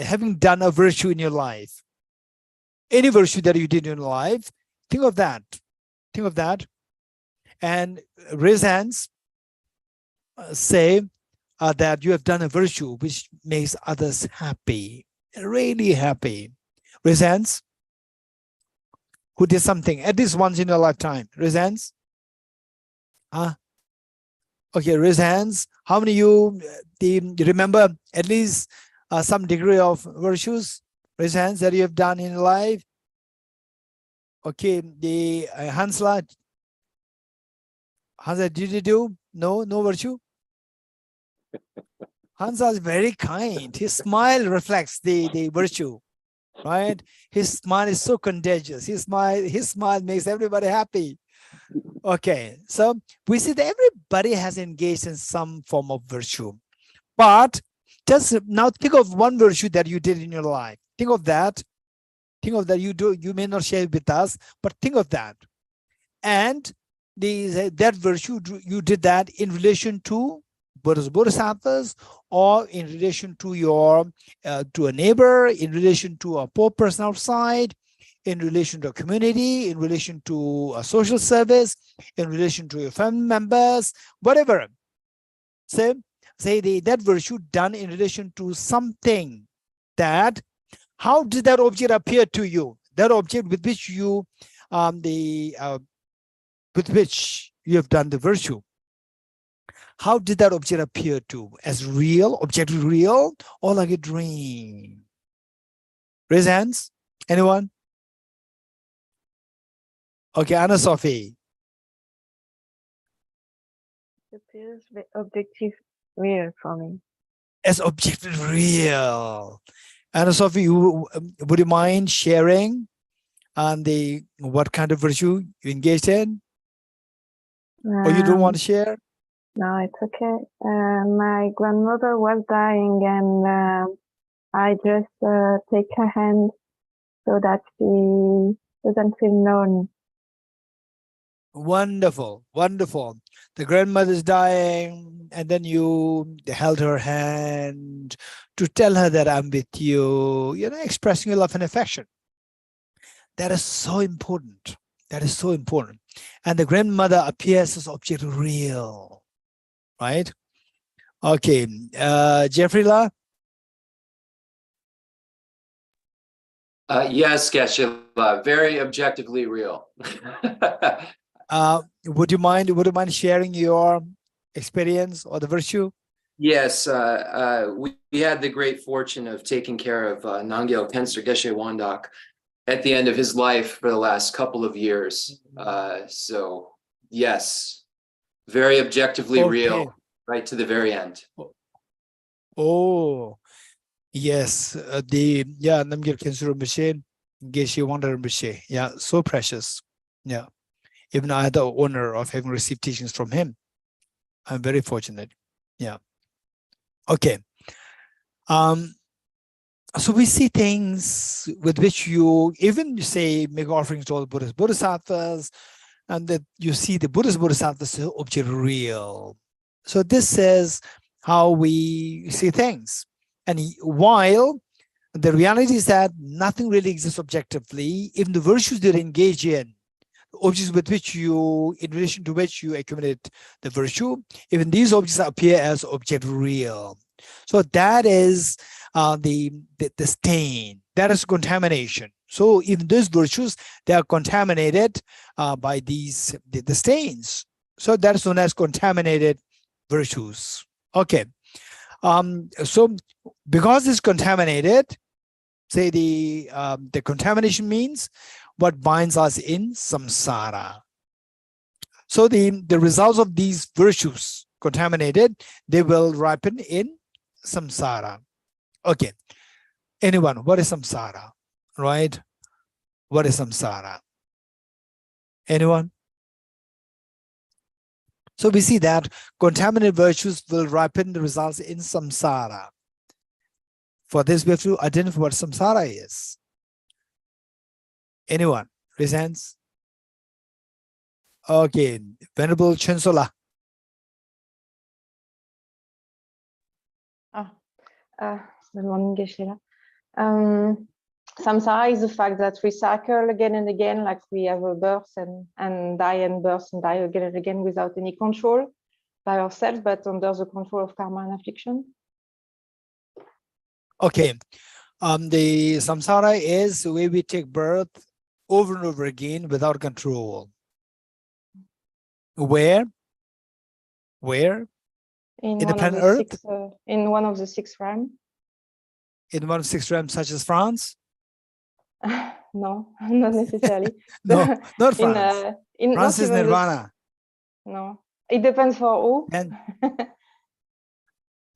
having done a virtue in your life. Any virtue that you did in your life, think of that. Think of that. And raise hands, say that you have done a virtue which makes others happy, really happy. Raise hands. Who did something at least once in your lifetime? Raise hands. Okay, raise hands. How many of you remember at least some degree of virtues? Raise hands that you have done in life. Okay, the Hansla, did you do? No virtue? Hansa is very kind. His smile reflects the virtue, right? His smile is so contagious. His smile makes everybody happy. Okay, so we see that everybody has engaged in some form of virtue. But just now think of one virtue that you did in your life. Think of that. Think of that. You may not share it with us, but think of that. And that virtue, you did that in relation to bodhisattvas, or in relation to your to a neighbor, in relation to a poor person outside, in relation to a community, in relation to a social service, in relation to your family members, whatever. Say that virtue done in relation to something. That how did that object appear to you? That object with which you with which you have done the virtue. How did that object appear to? As real, objectively real, or like a dream? Raise hands. Anyone? Okay, Anna Sophie. It appears objective real for me. As objectively real. Anna Sophie, would you mind sharing on what kind of virtue you engaged in? Or you don't want to share? No, it's okay. My grandmother was dying, and I just take her hand so that she doesn't feel alone. Wonderful, wonderful. The grandmother's dying, and then you held her hand to tell her that I'm with you, expressing your love and affection. That is so important. That is so important. And the grandmother appears as object real, right? Okay, Jeffrey La? Yes, Geshe, very objectively real. Would you mind sharing your experience or the virtue? Yes, we had the great fortune of taking care of Nangyal Tensor Geshe Wandak at the end of his life for the last couple of years. So yes, very objectively real, right to the very end. Oh, yes, Namgyal Tensor Geshe Wandak, yeah, so precious. Yeah, even I had the honor of having received teachings from him. I'm very fortunate. Yeah. Okay. So we see things with which you even say make offerings to all the Buddhas, Bodhisattvas, and that you see the Buddhas, Bodhisattvas object real. So this says how we see things. And while the reality is that nothing really exists objectively, even the virtues that engage in, objects with which you, in relation to which you accumulate the virtue, even these objects appear as object real. So that is the stain, that is contamination. So even those virtues, they are contaminated by these the stains. So that is known as contaminated virtues. Okay. So because it's contaminated, say the contamination means what binds us in samsara. So the results of these virtues contaminated, they will ripen in samsara. Okay. Anyone, what is samsara? Right? What is samsara? Anyone? So we see that contaminated virtues will ripen the results in samsara. For this, we have to identify what samsara is. Anyone? Raise hands. Okay, Venerable Chensola. Good morning, Geshe. Samsara is the fact that we cycle again and again, like we have a birth and die and birth and die again and again without any control by ourselves, but under the control of karma and affliction. Okay, the samsara is the way we take birth over and over again without control. Where? In the planet Earth? In one of the 6 realms. In one of 6 realms, such as France? No, not necessarily. No, not France. France is nirvana. No, it depends for who. And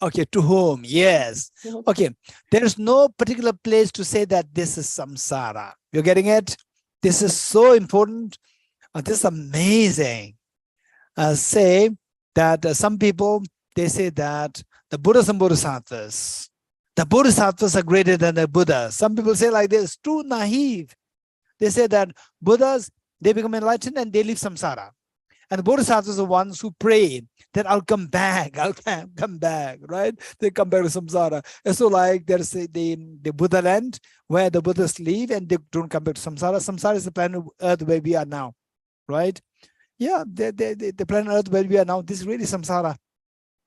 okay, to whom? Yes. Okay, there is no particular place to say that this is samsara. You're getting it? This is so important. This is amazing. Say that some people, they say that the Buddhas and Bodhisattvas, the Bodhisattvas are greater than the Buddhas. Some people say like this, too naive. They say that Buddhas, they become enlightened and they leave samsara. And the Bodhisattvas are the ones who pray that I'll come back, come back, right? They come back to samsara. And so like there's the Buddha land where the Buddhas leave and they don't come back to samsara. Samsara is the planet Earth where we are now, right? Yeah, the planet Earth where we are now, this is really samsara,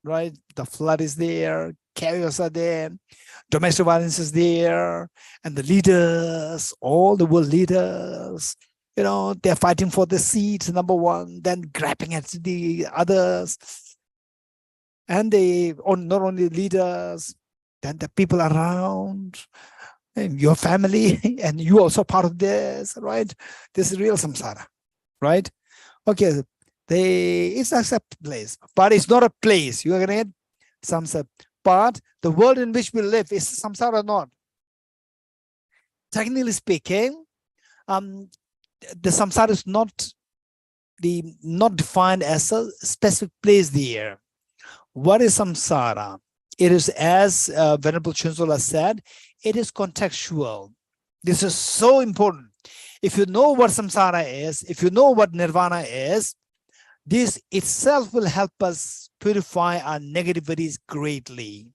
right? The flood is there, chaos are there, domestic violence is there, and the leaders, all the world leaders, they're fighting for the seat, number one, then grabbing at the others. And not only leaders, then the people around, and your family, and you also part of this, right? This is real samsara, right? Okay, it's a place, but it's not a place. You're gonna get samsara. But the world in which we live is samsara or not? Technically speaking, the samsara is not defined as a specific place there. What is samsara? it is, as Venerable Chinzola said, it is contextual. This is so important. If you know what samsara is, if you know what nirvana is, this itself will help us purify our negativities greatly.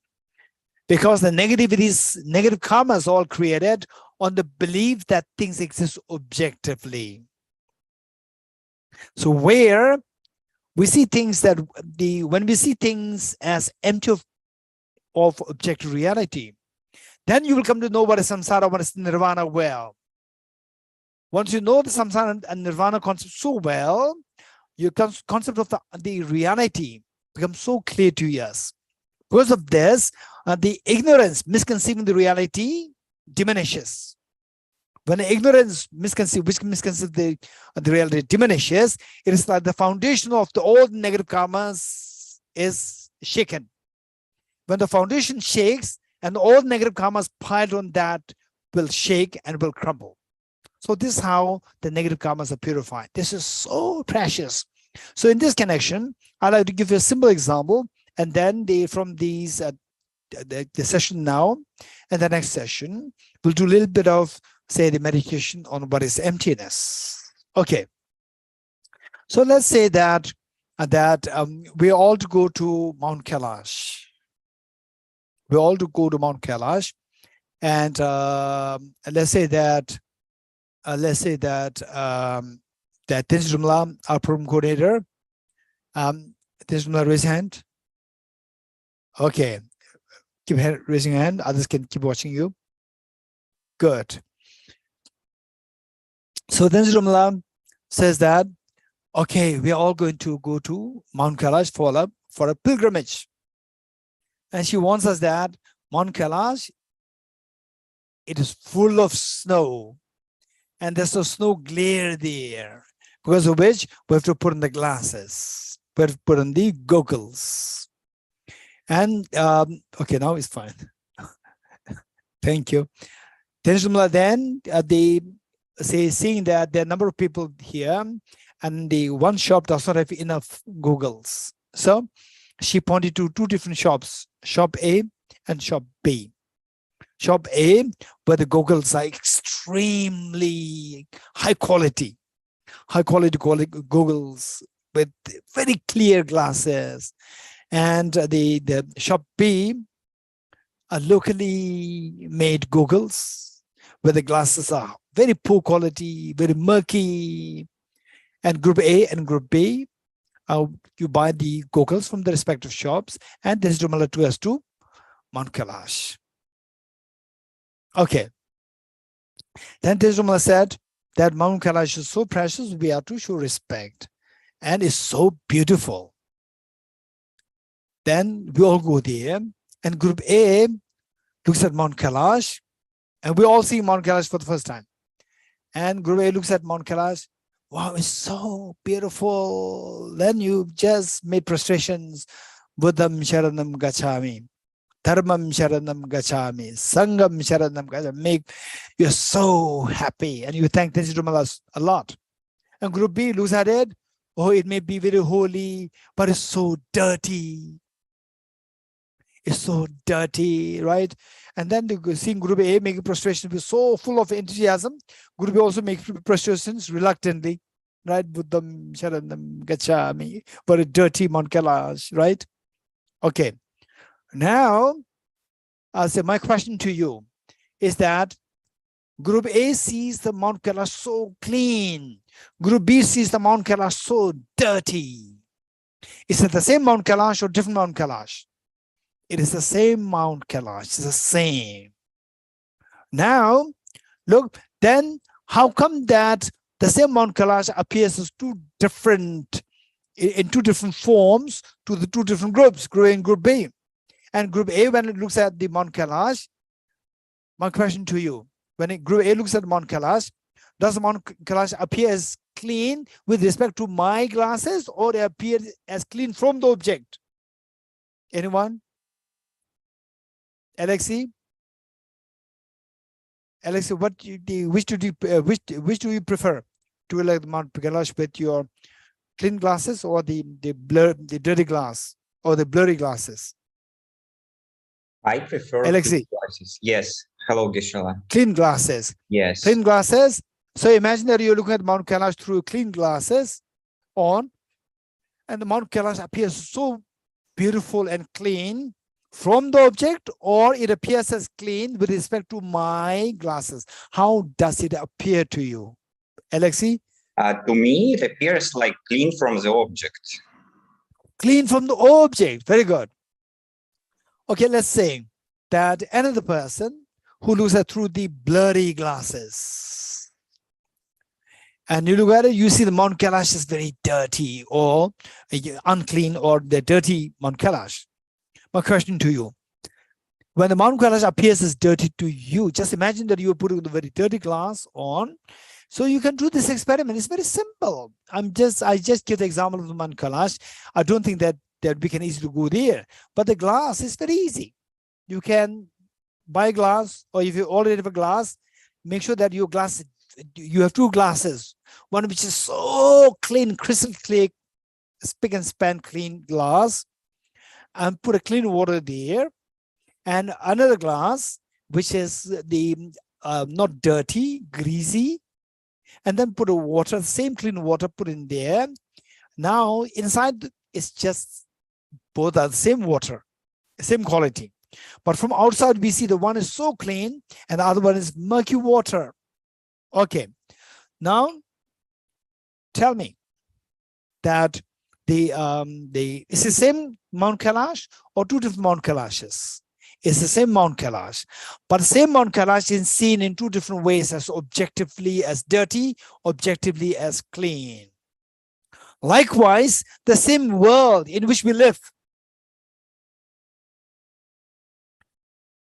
Because the negativities, negative karma is all created on the belief that things exist objectively. So where we see things that when we see things as empty of objective reality, then you will come to know what is samsara, what is nirvana well. Once you know the samsara and nirvana concept so well, your concept of the reality becomes so clear to us. Because of this, the ignorance misconceiving the reality diminishes. When ignorance misconceive the reality diminishes, it is like the foundation of the old negative karmas is shaken. When the foundation shakes and all negative karmas piled on that will shake and will crumble. So this is how the negative karmas are purified. This is so precious. So in this connection, I'd like to give you a simple example, and then from these the session now and the next session, we'll do a little bit of, say, the meditation on what is emptiness. Okay. So let's say that we all to go to Mount Kailash. We all to go to Mount Kailash, and let's say that that Tenzrumla, our program coordinator, Tenzrumla, raise your hand. Okay, keep raising your hand. Others can keep watching you. Good. So Tenzrumla says that, okay, we are all going to go to Mount Kailash for a pilgrimage. And she warns us that Mount Kailash, it is full of snow. And there's no snow glare there, because of which we have to put on the glasses, we have to put on the goggles. And okay, now it's fine. Thank you. Then they say, seeing that there are a number of people here, and the one shop does not have enough goggles. So she pointed to two different shops, shop A and shop B. Shop A, where the goggles are extremely high quality goggles with very clear glasses. And the shop B are locally made goggles, where the glasses are very poor quality, very murky. And group A and group B, you buy the goggles from the respective shops, and this is similar to us to Mount Kailash. Okay. Then Tenzrumla said that Mount Kailash is so precious, we have to show respect, and it's so beautiful. Then we all go there, and group A looks at Mount Kailash, and we all see Mount Kailash for the first time. And group A looks at Mount Kailash, wow, it's so beautiful. Then you just made prostrations, Buddham Sharanam Gacchami, Dharmam Sharanam Gacchami, Sangam Sharanam Gacchami. You're so happy, and you thank Tenzrumla a lot. And group B looks at it, oh, it may be very holy, but it's so dirty. It's so dirty, right? And then seeing group A making prostrations with so full of enthusiasm, group B also makes prostrations reluctantly, right? Buddham Sharanam Gacchami, for a dirty Mount Kailash, right? Okay. Now, I'll say my question to you is that group A sees the Mount Kailash so clean. Group B sees the Mount Kailash so dirty. Is it the same Mount Kailash or different Mount Kailash? It is the same Mount Kailash. It's the same. Now, look, then how come that the same Mount Kailash appears as in two different forms to the two different groups, group A and group B? And group A, when it looks at the Mount Kailash, my question to you, when group A looks at Mount Kailash, does the Mount Kailash appear as clean with respect to my glasses, or it appears as clean from the object? Anyone? Alexi, which do you prefer? To like the Mount Kailash with your clean glasses, or the dirty glass, or the blurry glasses? I prefer Alexei. clean glasses. Yes. Hello, Geshe. Clean glasses. Yes. Clean glasses. So imagine that you're looking at Mount Kailash through clean glasses on, and the Mount Kailash appears so beautiful and clean from the object, or it appears as clean with respect to my glasses. How does it appear to you, Alexei? To me, it appears like clean from the object. Clean from the object. Very good. Okay, let's say that another person who looks at through the blurry glasses, and you look at it, you see the Mount Kailash is very dirty or unclean, or the dirty Mount Kailash. My question to you, when the Mount Kailash appears as dirty to you, just imagine that you are putting the very dirty glass on. So you can do this experiment. It's very simple. I just give the example of the Mount Kailash. I don't think that we can easily go there, but the glass is very easy. You can buy glass, or if you already have a glass, make sure that your glass, you have two glasses, one which is so clean, crystal clear, spick and span clean glass, and put a clean water there, and another glass which is the not dirty, greasy, and then put a water, same clean water, put in there. Now inside it's just both are the same water, same quality, but from outside we see the one is so clean and the other one is murky water. Okay, now tell me that it's the same Mount Kailash or two different Mount Kailashes? It's the same Mount Kailash, but the same Mount Kailash is seen in two different ways, as objectively as dirty, objectively as clean. Likewise, the same world in which we live.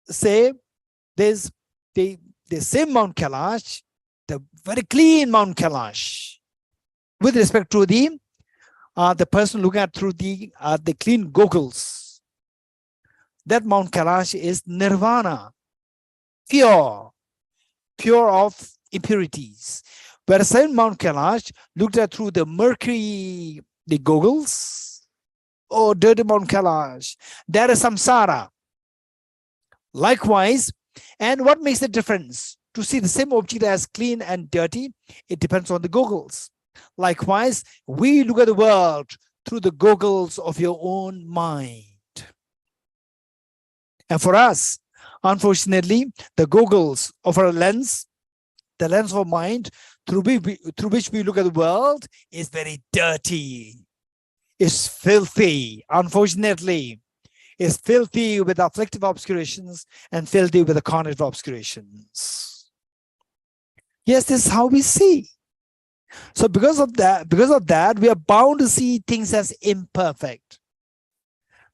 Say there's the same Mount Kailash, the very clean Mount Kailash, with respect to the person looking at through the clean goggles. That Mount Kailash is nirvana, pure of impurities. Whereas same Mount Kailash looked at through the mercury, the goggles, oh, dirty Mount Kailash, there is samsara. Likewise, and what makes the difference? To see the same object as clean and dirty, it depends on the goggles. Likewise, we look at the world through the goggles of your own mind. And for us, unfortunately, the goggles of our lens, the lens of mind through which we look at the world, is very dirty. It's filthy, unfortunately. It's filthy with afflictive obscurations and filthy with the cognitive obscurations. Yes, this is how we see. So because of that, we are bound to see things as imperfect.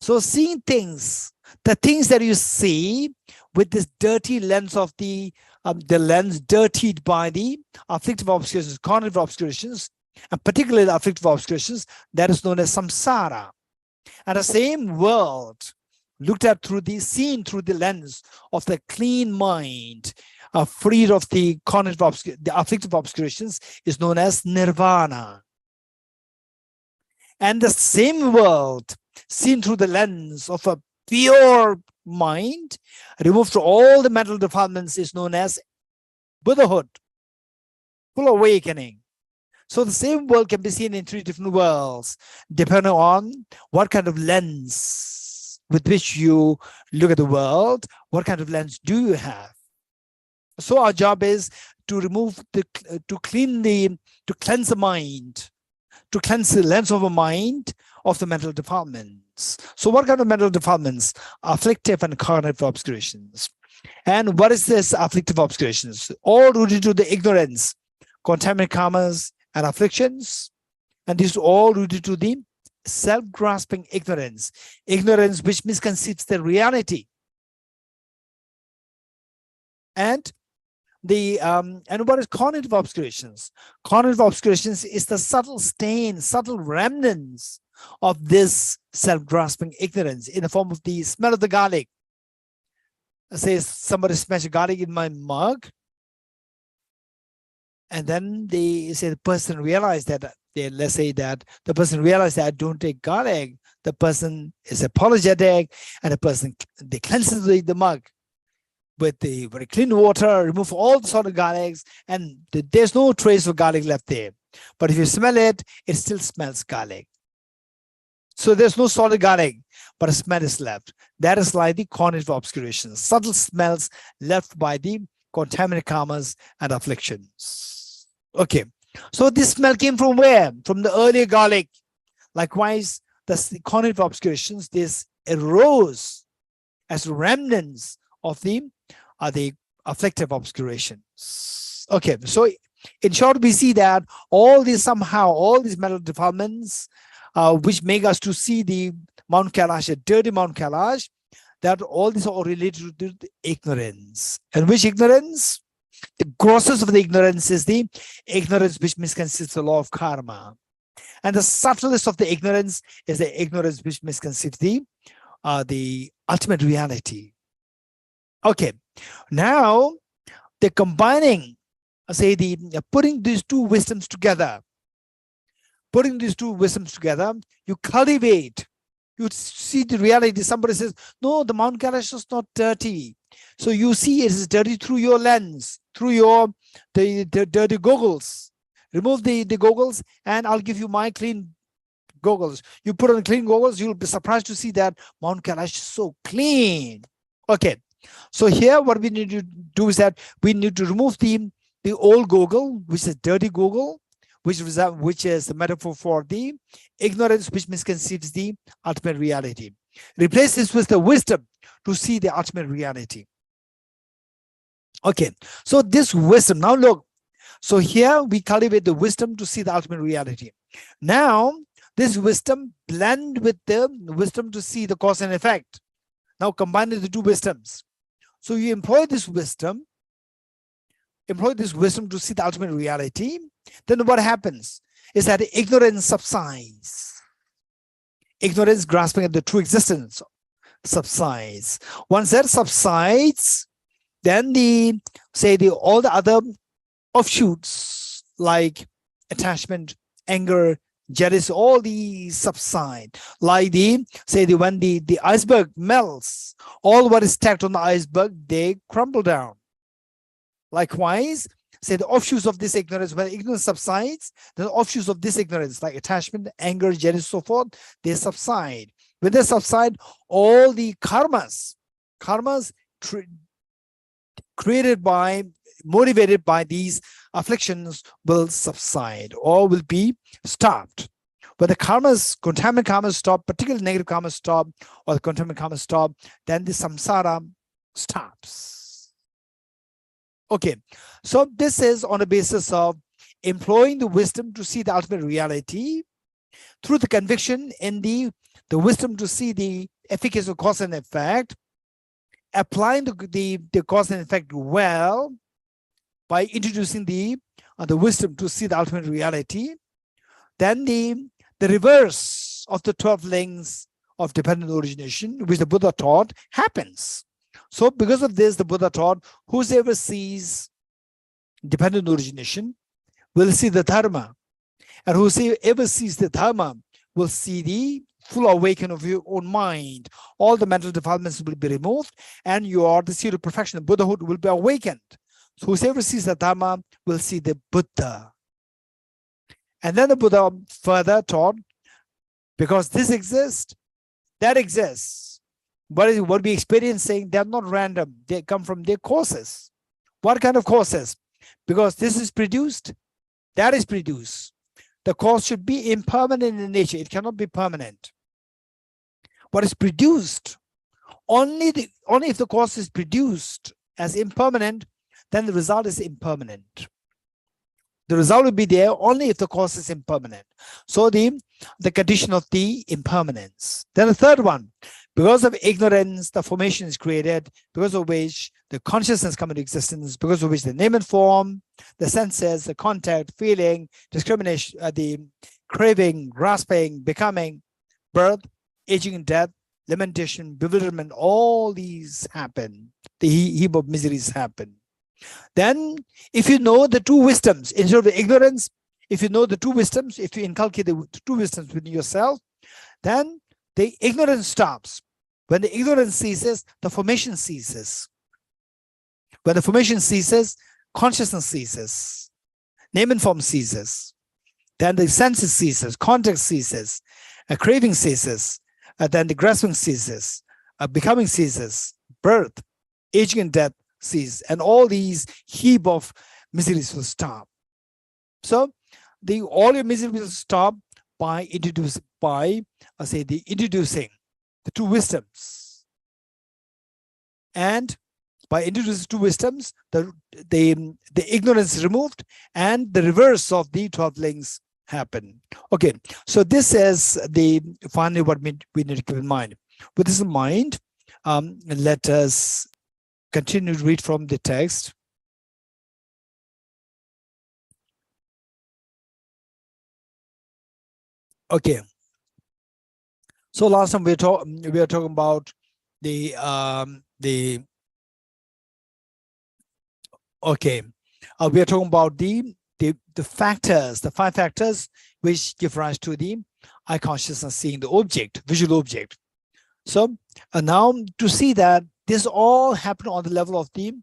So seeing things, the things that you see with this dirty lens of the lens dirtied by the afflictive obscurations, cognitive obscurations, and particularly the afflictive obscurations, that is known as samsara. And the same world looked at seen through the lens of the clean mind, freed of the cognitive the afflictive obscurations, is known as nirvana. And the same world seen through the lens of a pure mind, removed from all the mental defilements, is known as Buddhahood, full awakening. So the same world can be seen in three different worlds, depending on what kind of lens with which you look at the world, what kind of lens do you have. So our job is to remove to cleanse the mind, to cleanse the lens of a mind of the mental defilements. So what kind of mental defilements? Afflictive and cognitive obscurations. And what is this afflictive obscurations? All rooted to the ignorance, contaminant karmas, and afflictions. And these are all rooted to the self-grasping ignorance which misconceives the reality. And what is cognitive obscurations? Cognitive obscurations is the subtle stain, subtle remnants of this self-grasping ignorance in the form of the smell of the garlic. Say somebody smashed garlic in my mug, and then they say the person realized that, let's say that the person realized that I don't take garlic. the person is apologetic, and the person, they cleanse the mug with the very clean water, remove all the sort of garlics, and there's no trace of garlic left there. But if you smell it, it still smells garlic. So there's no solid garlic, but a smell is left. That is like the cognitive obscuration, subtle smells left by the contaminated karmas and afflictions. Okay, so this smell came from where? From the earlier garlic. Likewise, the cognitive obscurations, this arose as remnants of the afflictive obscurations. Okay, so in short, we see that all these mental defilements, which make us to see the Mount Kailash, a dirty Mount Kailash, that all these are related to the ignorance. And which ignorance? The grossest of the ignorance is the ignorance which misconceives the law of karma. And the subtlest of the ignorance is the ignorance which misconceives the ultimate reality. Okay, now they're combining, putting these two wisdoms together. Putting these two wisdoms together, you cultivate, you see the reality. Somebody says, no, the Mount Kailash is not dirty. So you see it is dirty through your lens, through your the dirty goggles. Remove the goggles and I'll give you my clean goggles. You put on clean goggles, you'll be surprised to see that Mount Kailash is so clean. Okay, so here what we need to do is that we need to remove the old goggle, which is dirty goggle, which is the metaphor for the ignorance which misconceives the ultimate reality. Replace this with the wisdom to see the ultimate reality. Okay, so this wisdom, now look, so here we cultivate the wisdom to see the ultimate reality. Now, this wisdom blend with the wisdom to see the cause and effect. Now combine the two wisdoms. So you employ this wisdom to see the ultimate reality. Then what happens is that ignorance subsides. Ignorance grasping at the true existence subsides. Once that subsides, then all the other offshoots like attachment, anger, jealousy, all these subside. Like when the iceberg melts, all what is stacked on the iceberg, they crumble down. Likewise, the offshoots of this ignorance, when ignorance subsides, the offshoots of this ignorance, like attachment, anger, jealousy, so forth, they subside. When they subside, all the karmas motivated by these afflictions will subside or will be stopped. When the contaminant karmas stop, particularly negative karmas stop, or the contaminant karmas stop, then the samsara stops. Okay, so this is on the basis of employing the wisdom to see the ultimate reality through the conviction in the wisdom to see the efficacy of cause and effect, applying the cause and effect well by introducing the wisdom to see the ultimate reality. Then the reverse of the 12 links of dependent origination, which the Buddha taught, happens. So because of this, the Buddha taught, whosoever sees dependent origination will see the dharma. And whosoever sees the dharma will see the full awakening of your own mind. All the mental defilements will be removed, and the seed of perfection, Buddhahood, will be awakened. So whosoever sees the dharma will see the Buddha. And then the Buddha further taught, because this exists, that exists. What we experiencing, they're not random. They come from their causes. What kind of causes? Because this is produced, that is produced. The cause should be impermanent in nature. It cannot be permanent. What is produced, only if the cause is produced as impermanent, then the result is impermanent. The result will be there only if the cause is impermanent. So the condition of the impermanence. Then the third one, because of ignorance, the formation is created, because of which the consciousness comes into existence, because of which the name and form, the senses, the contact, feeling, discrimination, the craving, grasping, becoming, birth, aging and death, lamentation, bewilderment, all these happen. The heap of miseries happen. Then, if you know the two wisdoms, instead of the ignorance, if you know the two wisdoms, if you inculcate the two wisdoms within yourself, then the ignorance stops. When the ignorance ceases, the formation ceases. When the formation ceases, consciousness ceases. Name and form ceases. Then the senses ceases, contact ceases, craving ceases, then the grasping ceases, becoming ceases, birth, aging and death cease, and all these heap of miseries will stop. So all your miseries will stop by introducing the two wisdoms. And by introducing two wisdoms, the ignorance is removed and the reverse of the 12 links happen. Okay, so this is finally what we need to keep in mind. With this in mind, let us continue to read from the text. Okay. So last time we were talking about the factors, the 5 factors which give rise to the eye consciousness seeing the object, visual object. So now to see that this all happened on the level of the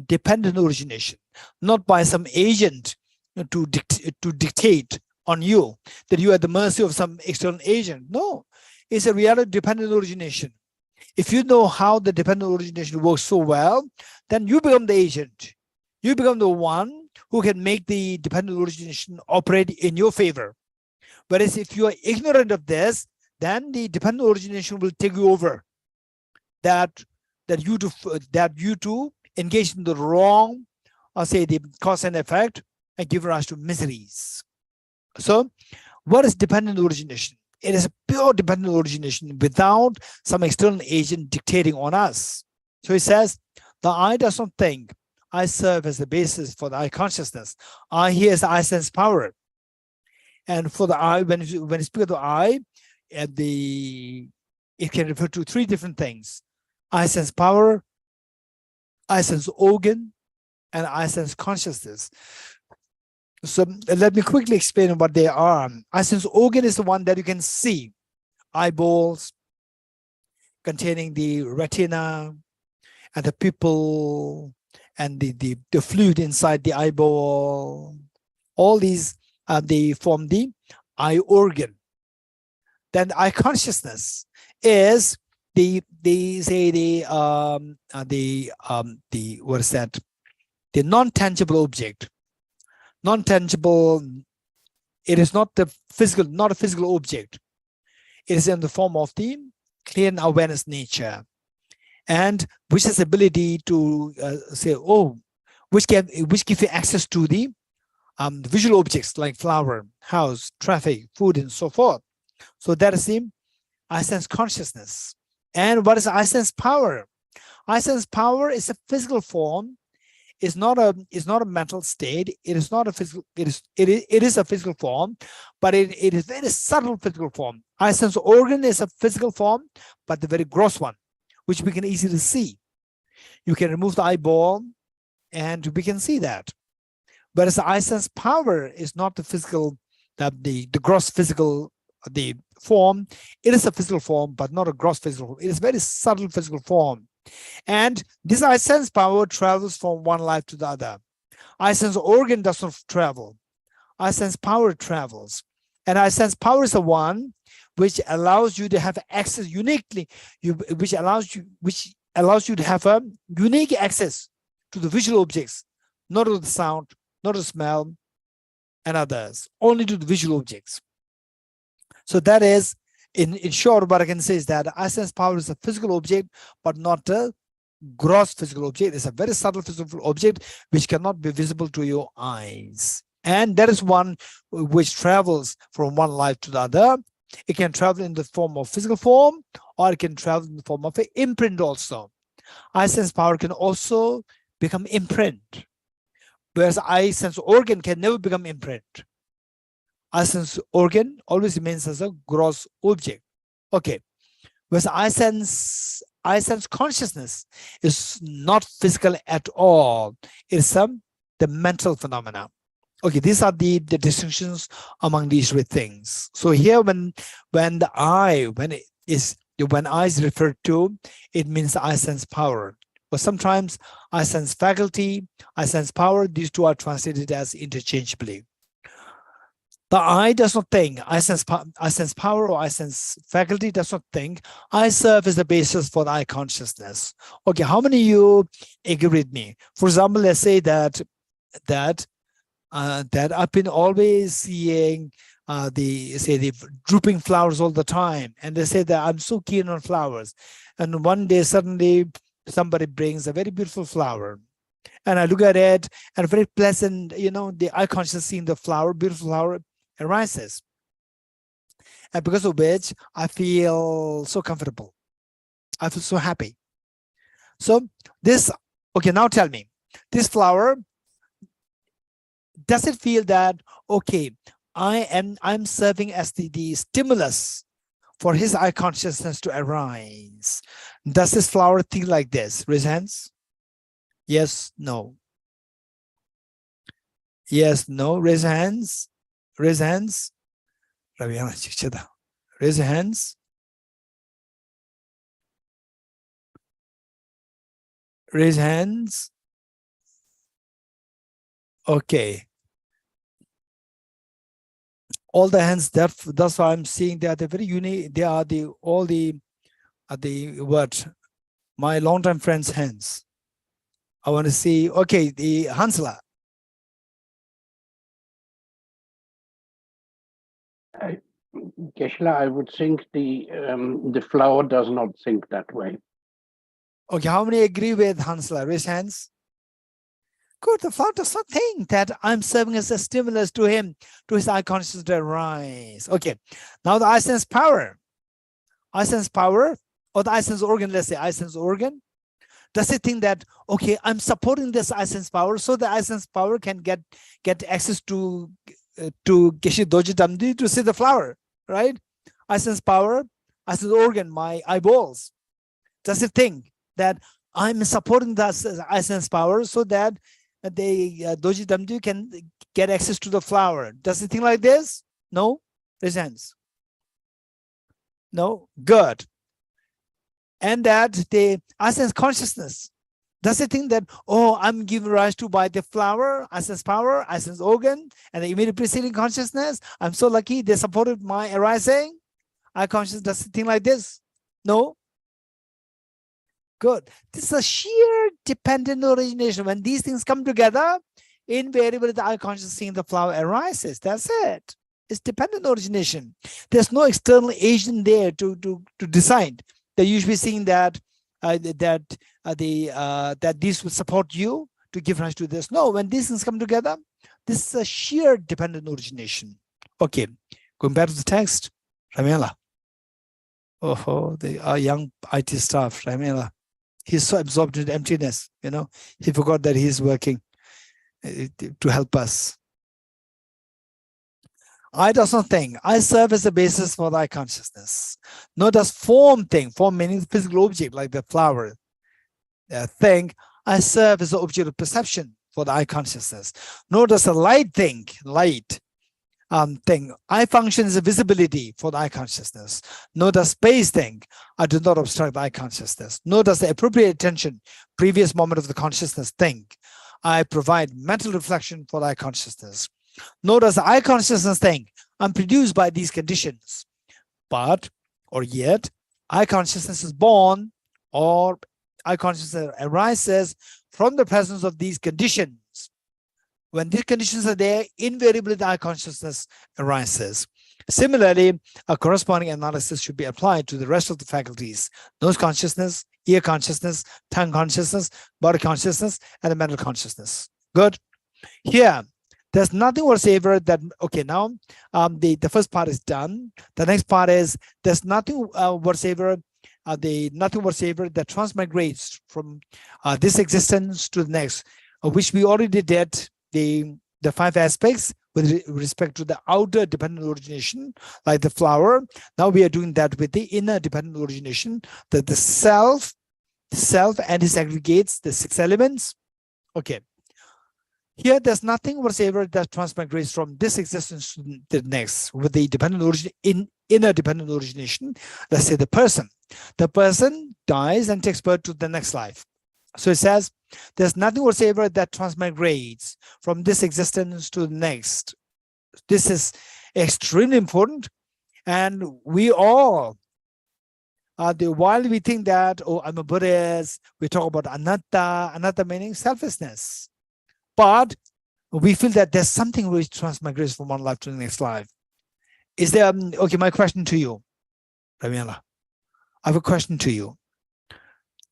dependent origination, not by some agent to dictate on you, that you are at the mercy of some external agent. No, it's a reality dependent origination. If you know how the dependent origination works so well, then you become the agent. You become the one who can make the dependent origination operate in your favor. Whereas if you are ignorant of this, then the dependent origination will take you over. That you to engage in the wrong, or say the cause and effect, and give rise to miseries. So, what is dependent origination? It is a pure dependent origination without some external agent dictating on us. So it says, the I does not think. I serve as the basis for the I consciousness. I here is the I sense power. And for the I, when you speak of the I, it can refer to 3 different things. I sense power, I sense organ, and I sense consciousness. So let me quickly explain what they are. I sense organ is the one that you can see. Eyeballs containing the retina and the pupil and the fluid inside the eyeball. All these they form the eye organ. Then eye consciousness is the non-tangible object. Non-tangible, it is not a physical object. It is in the form of the clear awareness nature, and which has ability to which gives you access to the visual objects like flower, house, traffic, food, and so forth. So that is the I sense consciousness. And what is I sense power? I sense power is a physical form. It's not a mental state. It is not a physical. It is a physical form, but it is very subtle physical form. I sense organ is a physical form, but the very gross one, which we can easily see. You can remove the eyeball, and we can see that. Whereas the I sense power is not the physical, the gross physical form. It is a physical form, but not a gross physical form. It is very subtle physical form. And this I sense power travels from one life to the other. I sense organ does not travel. I sense power travels. And I sense power is the one which allows you to have access uniquely, which allows you to have a unique access to the visual objects, not to the sound, not to smell, and others, only to the visual objects. So that is, in short, what I can say is that I sense power is a physical object, but not a gross physical object. It's a very subtle physical object which cannot be visible to your eyes. And that is one which travels from one life to the other. It can travel in the form of physical form, or it can travel in the form of an imprint also. I sense power can also become imprint, whereas I sense organ can never become imprint. I sense organ always remains as a gross object. Okay. Whereas I sense consciousness is not physical at all. It's the mental phenomena. Okay, these are the distinctions among these 3 things. So here when is when I is referred to, it means I sense power. But sometimes I sense faculty, I sense power. These two are translated as interchangeably. The I does not think I sense power or I sense faculty, does not think. I serve as the basis for the I consciousnness. Okay, how many of you agree with me? For example, let's say that I've been always seeing the drooping flowers all the time, and they say that I'm so keen on flowers, and one day suddenly somebody brings a very beautiful flower, and I look at it and very pleasant, the eye conscious seeing the flower, beautiful flower arises, and because of which I feel so comfortable, I feel so happy. So this, okay, now tell me, this flower, does it feel that, okay, I'm serving as the stimulus for his eye consciousness to arise? Does this flower think like this? Raise hands. Yes, no. Yes, no. Raise hands. Raise hands. Raise your hands. Raise hands. Okay. All the hands, that's why I'm seeing they are very unique. They are what my longtime friends' hands. I want to see. Okay, the Hansla. Geshe, I would think the flower does not think that way. Okay, how many agree with Hansla? Raise hands. Good, the flower does not think that I'm serving as a stimulus to him, to his eye consciousness to arise. Okay, now the eye sense power. Eye sense power, or the eye sense organ, let's say eye sense organ. Does it think that, okay, I'm supporting this eye sense power so the eye sense power can get access to Geshe Dorji Damdul to see the flower, right? Eye sense power, eye sense organ, my eyeballs. Does it think that I'm supporting the eye sense power so that the Dorji Damdul can get access to the flower? Does it think like this? No? Raise hands. No? Good. And that the eye sense consciousness, does it think that, oh, I'm given rise to by the flower, eye sense power, eye sense organ, and the immediate preceding consciousness? I'm so lucky they supported my arising. Eye consciousness, does it think like this? No? Good. This is a sheer dependent origination. When these things come together, invariably the eye consciousness seeing the flower arises. That's it. It's dependent origination. There's no external agent there to decide. That you should be seeing that that these will support you to give rise to this. No, when these things come together, this is a sheer dependent origination. Okay, going back to the text, Ramela. Oh, our young IT staff, Ramela. He's so absorbed in emptiness, he forgot that he's working to help us. I does not think. I serve as a basis for thy consciousness. Nor does form think. Form meaning the physical object like the flower. Think. I serve as the object of perception for the eye consciousness. Nor does the light think. Light think. I function as a visibility for the eye consciousness. Nor does space think. I do not obstruct the eye consciousness. Nor does the appropriate attention, previous moment of the consciousness, think. I provide mental reflection for the eye consciousness. Nor does the eye consciousness think I'm produced by these conditions, but or yet eye consciousness is born, or eye consciousness arises from the presence of these conditions. When these conditions are there, invariably the eye consciousness arises. Similarly, a corresponding analysis should be applied to the rest of the faculties: nose consciousness, ear consciousness, tongue consciousness, body consciousness, and the mental consciousness. Good. Here, there's nothing whatsoever that, okay, now the first part is done. The next part is there's nothing whatsoever, nothing whatsoever that transmigrates from this existence to the next, which we already did the 5 aspects with respect to the outer dependent origination, like the flower. Now we are doing that with the inner dependent origination, that the self and its aggregates, the 6 elements. Okay. Here, there's nothing whatsoever that transmigrates from this existence to the next with the dependent origin interdependent origination. Let's say the person dies and takes birth to the next life. So it says, there's nothing whatsoever that transmigrates from this existence to the next. This is extremely important. And we all, while we think that, oh, I'm a Buddhist, we talk about anatta meaning selflessness. But we feel that there's something which transmigrates from one life to the next life. Is there, okay, my question to you, Ravina, I have a question to you.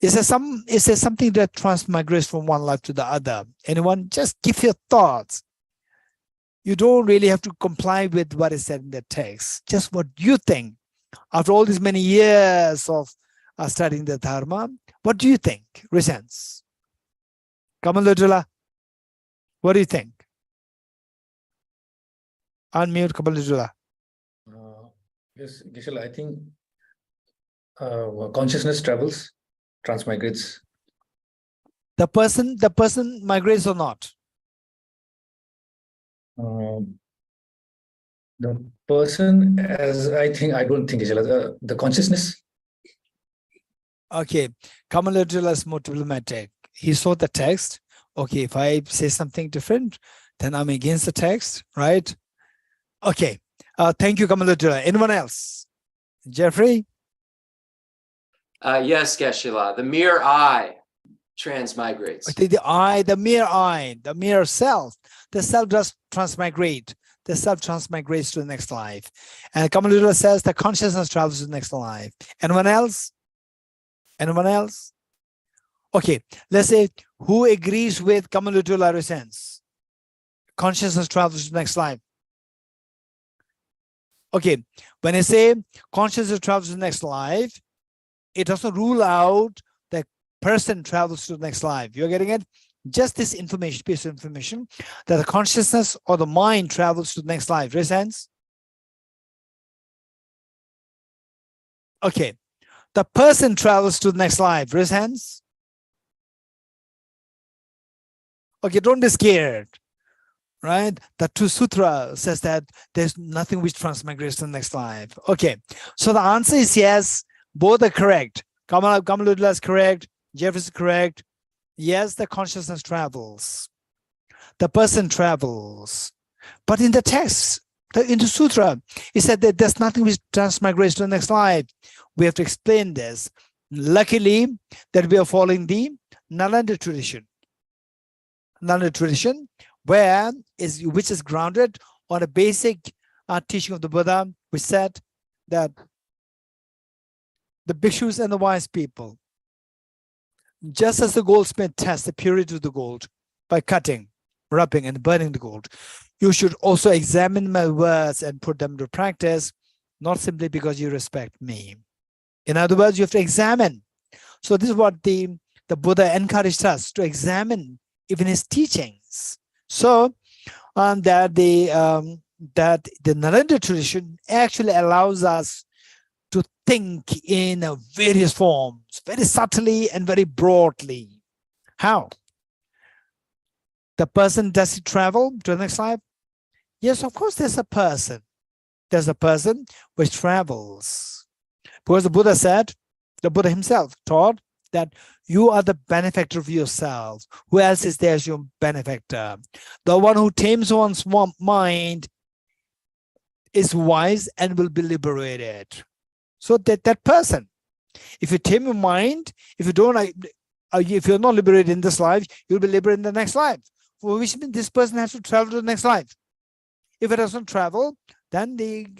Is there something that transmigrates from one life to the other? Anyone? Just give your thoughts. You don't really have to comply with what is said in the text. Just what you think. After all these many years of studying the Dharma, what do you think? Resents. Kamaludula, what do you think? Unmute Kamaludula. Yes, Geshe, I think consciousness travels, transmigrates. The person migrates or not? The person, as I don't think, the consciousness. Okay, Kamaludula is more diplomatic. He saw the text. Okay, if I say something different, then I'm against the text, right? Okay, thank you, Kamaludula. Anyone else? Jeffrey? Yes, Geshe-la, the mere I transmigrates. The mere self. The self does transmigrate. The self transmigrates to the next life. And Kamaludula says the consciousness travels to the next life. Anyone else? Anyone else? Okay, let's say who agrees with Kamaludula sense? Consciousness travels to the next life. Okay, when I say consciousness travels to the next life, it doesn't rule out that person travels to the next life. You're getting it? Just this information, piece of information, that the consciousness or the mind travels to the next life. Raise hands. Okay, the person travels to the next life. Raise hands. Okay, don't be scared, right? The True Sutra says that there's nothing which transmigrates to the next life. Okay, so the answer is yes. Both are correct. Kamaludula is correct. Jeff is correct. Yes, the consciousness travels. The person travels. But in the text, in the sutra, it said that there's nothing which transmigrates to the next life. We have to explain this. Luckily, that we are following the Nalanda tradition. Nalanda tradition, which is grounded on a basic teaching of the Buddha, which said that the bhikshus and the wise people, just as the goldsmith tests the purity of the gold by cutting, rubbing, and burning the gold, you should also examine my words and put them to practice, not simply because you respect me. In other words, you have to examine. So this is what the Buddha encouraged us to examine, even his teachings. So that the Nalanda tradition actually allows us to think in various forms, very subtly and very broadly. How? The person, does he travel to the next life? Yes, of course, there's a person. There's a person which travels. Because the Buddha said, the Buddha himself taught that you are the benefactor of yourself. Who else is there as your benefactor? The one who tames one's mind is wise and will be liberated. So that person, if you tame your mind, if you're not liberated in this life, you'll be liberated in the next life. For which means this person has to travel to the next life. If it doesn't travel, then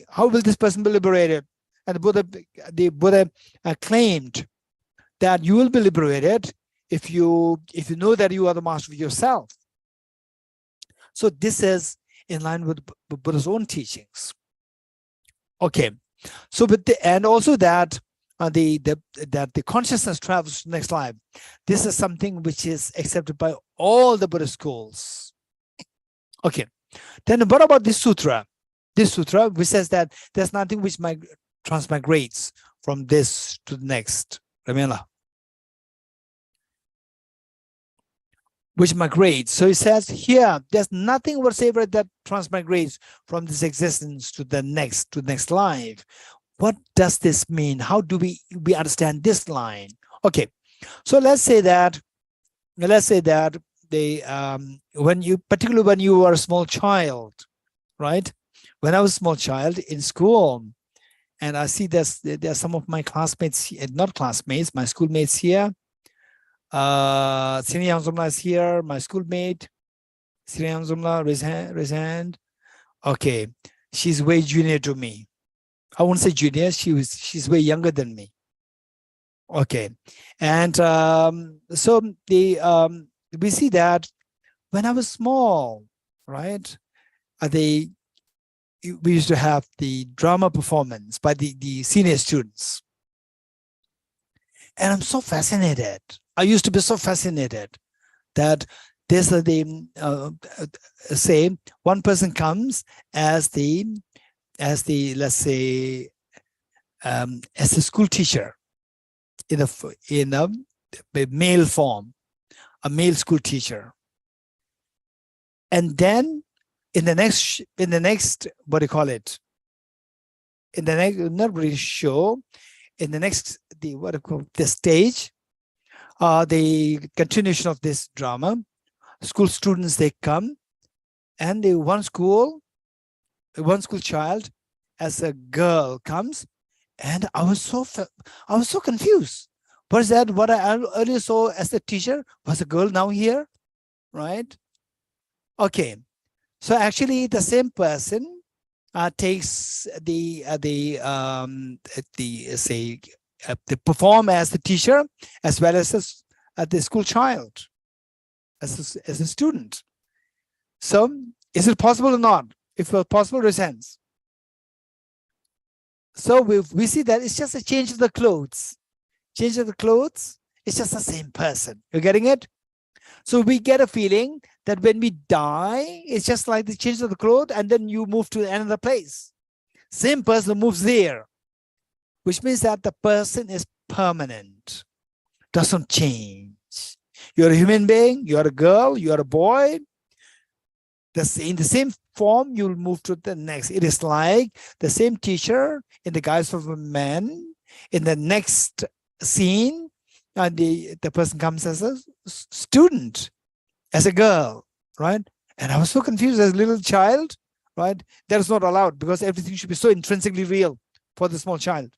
how will this person be liberated? And the Buddha claimed that you will be liberated if you know that you are the master of yourself. So this is in line with Buddha's own teachings. Okay. So, and also that the consciousness travels to the next life. This is something which is accepted by all the Buddhist schools. Okay. Then what about this sutra? This sutra, which says that there's nothing which transmigrates from this to the next. Ramela. which migrates. So it says here, there's nothing whatsoever that transmigrates from this existence to the next life. What does this mean? How do we understand this line? Okay, so let's say that particularly when you were a small child, right? When I was a small child in school, and I see there's some of my classmates, not classmates, my schoolmates here. Sini Yangzumla is here, my schoolmate. Sini Yangzumla, raise hand. Okay, she's way junior to me. I won't say junior, she's way younger than me. Okay, and so we see that when I was small, right? We used to have the drama performance by the senior students. And I'm so fascinated. I used to be so fascinated that there's say one person comes as the let's say as a school teacher in a male form, a male school teacher, and then in the next what do you call it? In the next, not really show, in the next the stage, the continuation of this drama, school students, they come, and one school child as a girl comes, and I was so confused. What is that? What I earlier saw as a teacher was a girl now here, right? Okay, so actually the same person takes the perform as the teacher as well as the school child, as a student. So is it possible or not? If it's possible, raise hands. So we see that it's just a change of the clothes. Change of the clothes, it's just the same person. You're getting it? So we get a feeling that when we die, it's just like the change of the clothes, and then you move to another place. Same person moves there, which means that the person is permanent, doesn't change. You're a human being, you're a girl, you're a boy. In the same form, you'll move to the next. It is like the same teacher in the guise of a man. In the next scene, the person comes as a student, as a girl, right? And I was so confused as a little child, right? That is not allowed because everything should be so intrinsically real for the small child.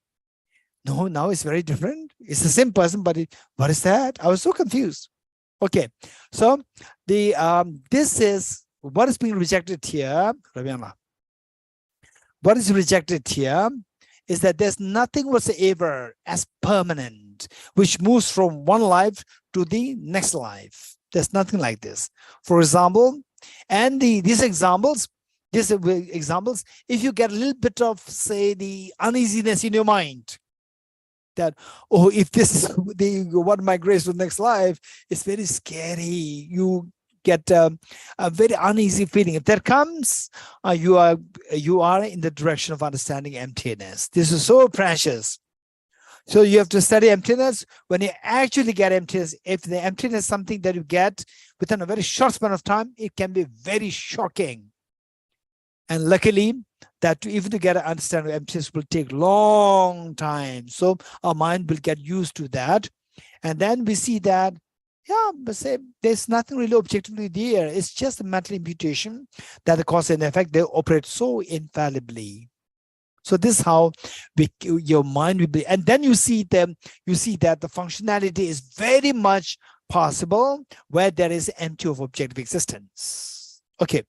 No, now it's very different. It's the same person, but what is that? I was so confused. Okay, so this is what is being rejected here. What is rejected here is that there's nothing whatsoever as permanent, which moves from one life to the next life. There's nothing like this. For example, and these examples, if you get a little bit of, say, the uneasiness in your mind, that, oh, if this is what migrates to the next life, it's very scary. You get a very uneasy feeling. If that comes, you are in the direction of understanding emptiness. This is so precious. So you have to study emptiness. When you actually get emptiness, if the emptiness is something that you get within a very short span of time, it can be very shocking. And luckily, that even to get an understanding of emptiness will take long time. So our mind will get used to that. And then we see that, yeah, but say there's nothing really objectively there. It's just a mental imputation that the cause and effect, they operate so infallibly. So this is how your mind will be. And then you see that the functionality is very much possible where there is empty of objective existence. Okay.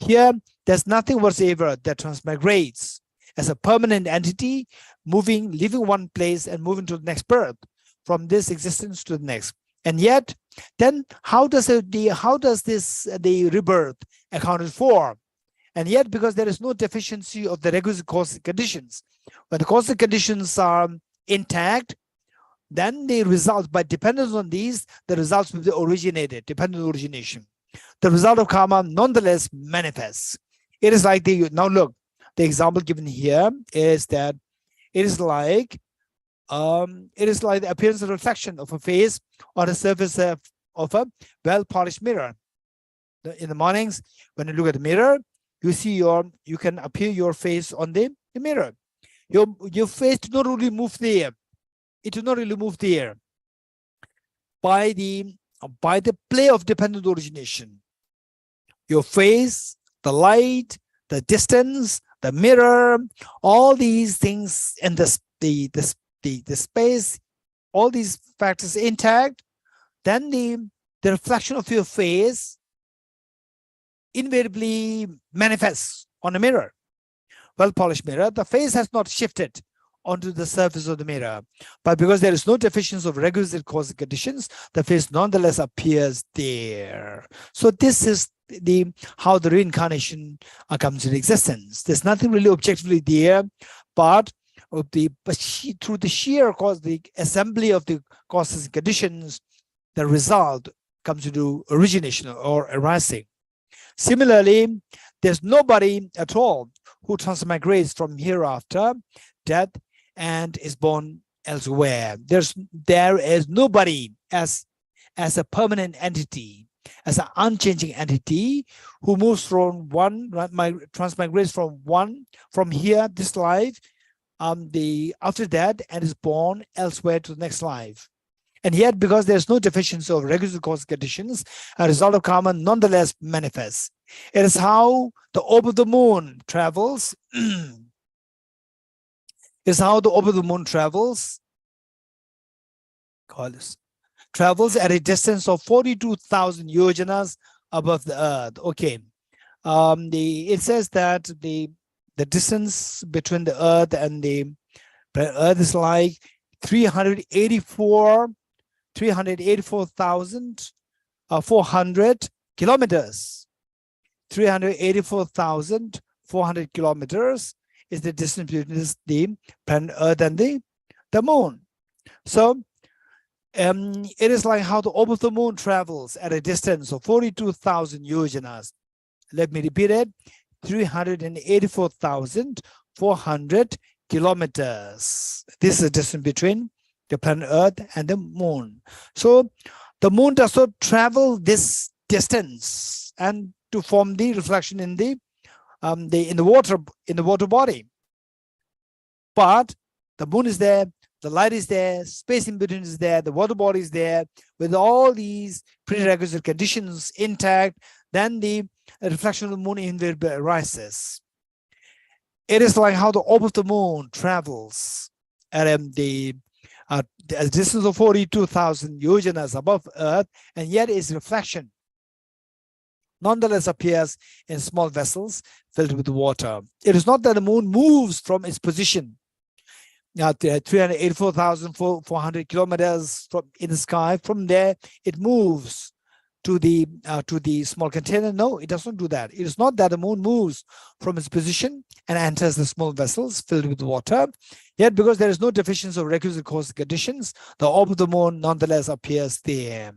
Here, there's nothing whatsoever that transmigrates as a permanent entity, leaving one place and moving to the next birth, from this existence to the next. And yet, then how does the rebirth accounted for? And yet, because there is no deficiency of the requisite causal conditions, when the causal conditions are intact, then the results, by dependence on these, the results will be originated, dependent on origination. The result of karma nonetheless manifests. It is like now look, the example given here is that it is like the appearance and reflection of a face on the surface of of a well-polished mirror. In the mornings, when you look at the mirror, you see you can appear your face on the mirror. Your face do not really move there. It do not really move there. By the play of dependent origination, your face, the light, the distance, the mirror, all these things, and the space, all these factors intact, then the reflection of your face invariably manifests on a mirror. Well-polished mirror, the face has not shifted onto the surface of the mirror, but because there is no deficiency of requisite causal conditions, the face nonetheless appears there. So this is how the reincarnation comes into existence. There's nothing really objectively there, but through the sheer cause, the assembly of the causes and conditions, the result comes into origination or arising. Similarly, there's nobody at all who transmigrates from hereafter death and is born elsewhere. There is nobody as a permanent entity, as an unchanging entity who moves from transmigrates from here, this life, after that, and is born elsewhere to the next life. And yet, because there's no deficiency of requisite causal conditions, a result of karma nonetheless manifests. It is how the orb of the moon travels. Is how the orb of the moon travels. Travels at a distance of 42,000 yojanas above the earth. Okay. It says that the distance between the earth and the earth is like 384,400 kilometers. 384,400 kilometers is the distance between the planet Earth and the moon. So it is like how the orb of the moon travels at a distance of 42,000 yojanas. Let me repeat it: 384,400 kilometers. This is the distance between the planet Earth and the moon. So the moon does not travel this distance and to form the reflection in the water body. But the moon is there, the light is there, space in between is there, the water body is there, with all these prerequisite conditions intact, then the reflection of the moon invariably arises. It is like how the orb of the moon travels at a distance of 42,000 yojanas above Earth, and yet its reflection nonetheless appears in small vessels filled with water. It is not that the moon moves from its position 384,400 kilometers in the sky. From there, it moves to the small container. No, it does not do that. It is not that the moon moves from its position and enters the small vessels filled with water. Yet, because there is no deficiency of requisite causal conditions, the orb of the moon nonetheless appears there.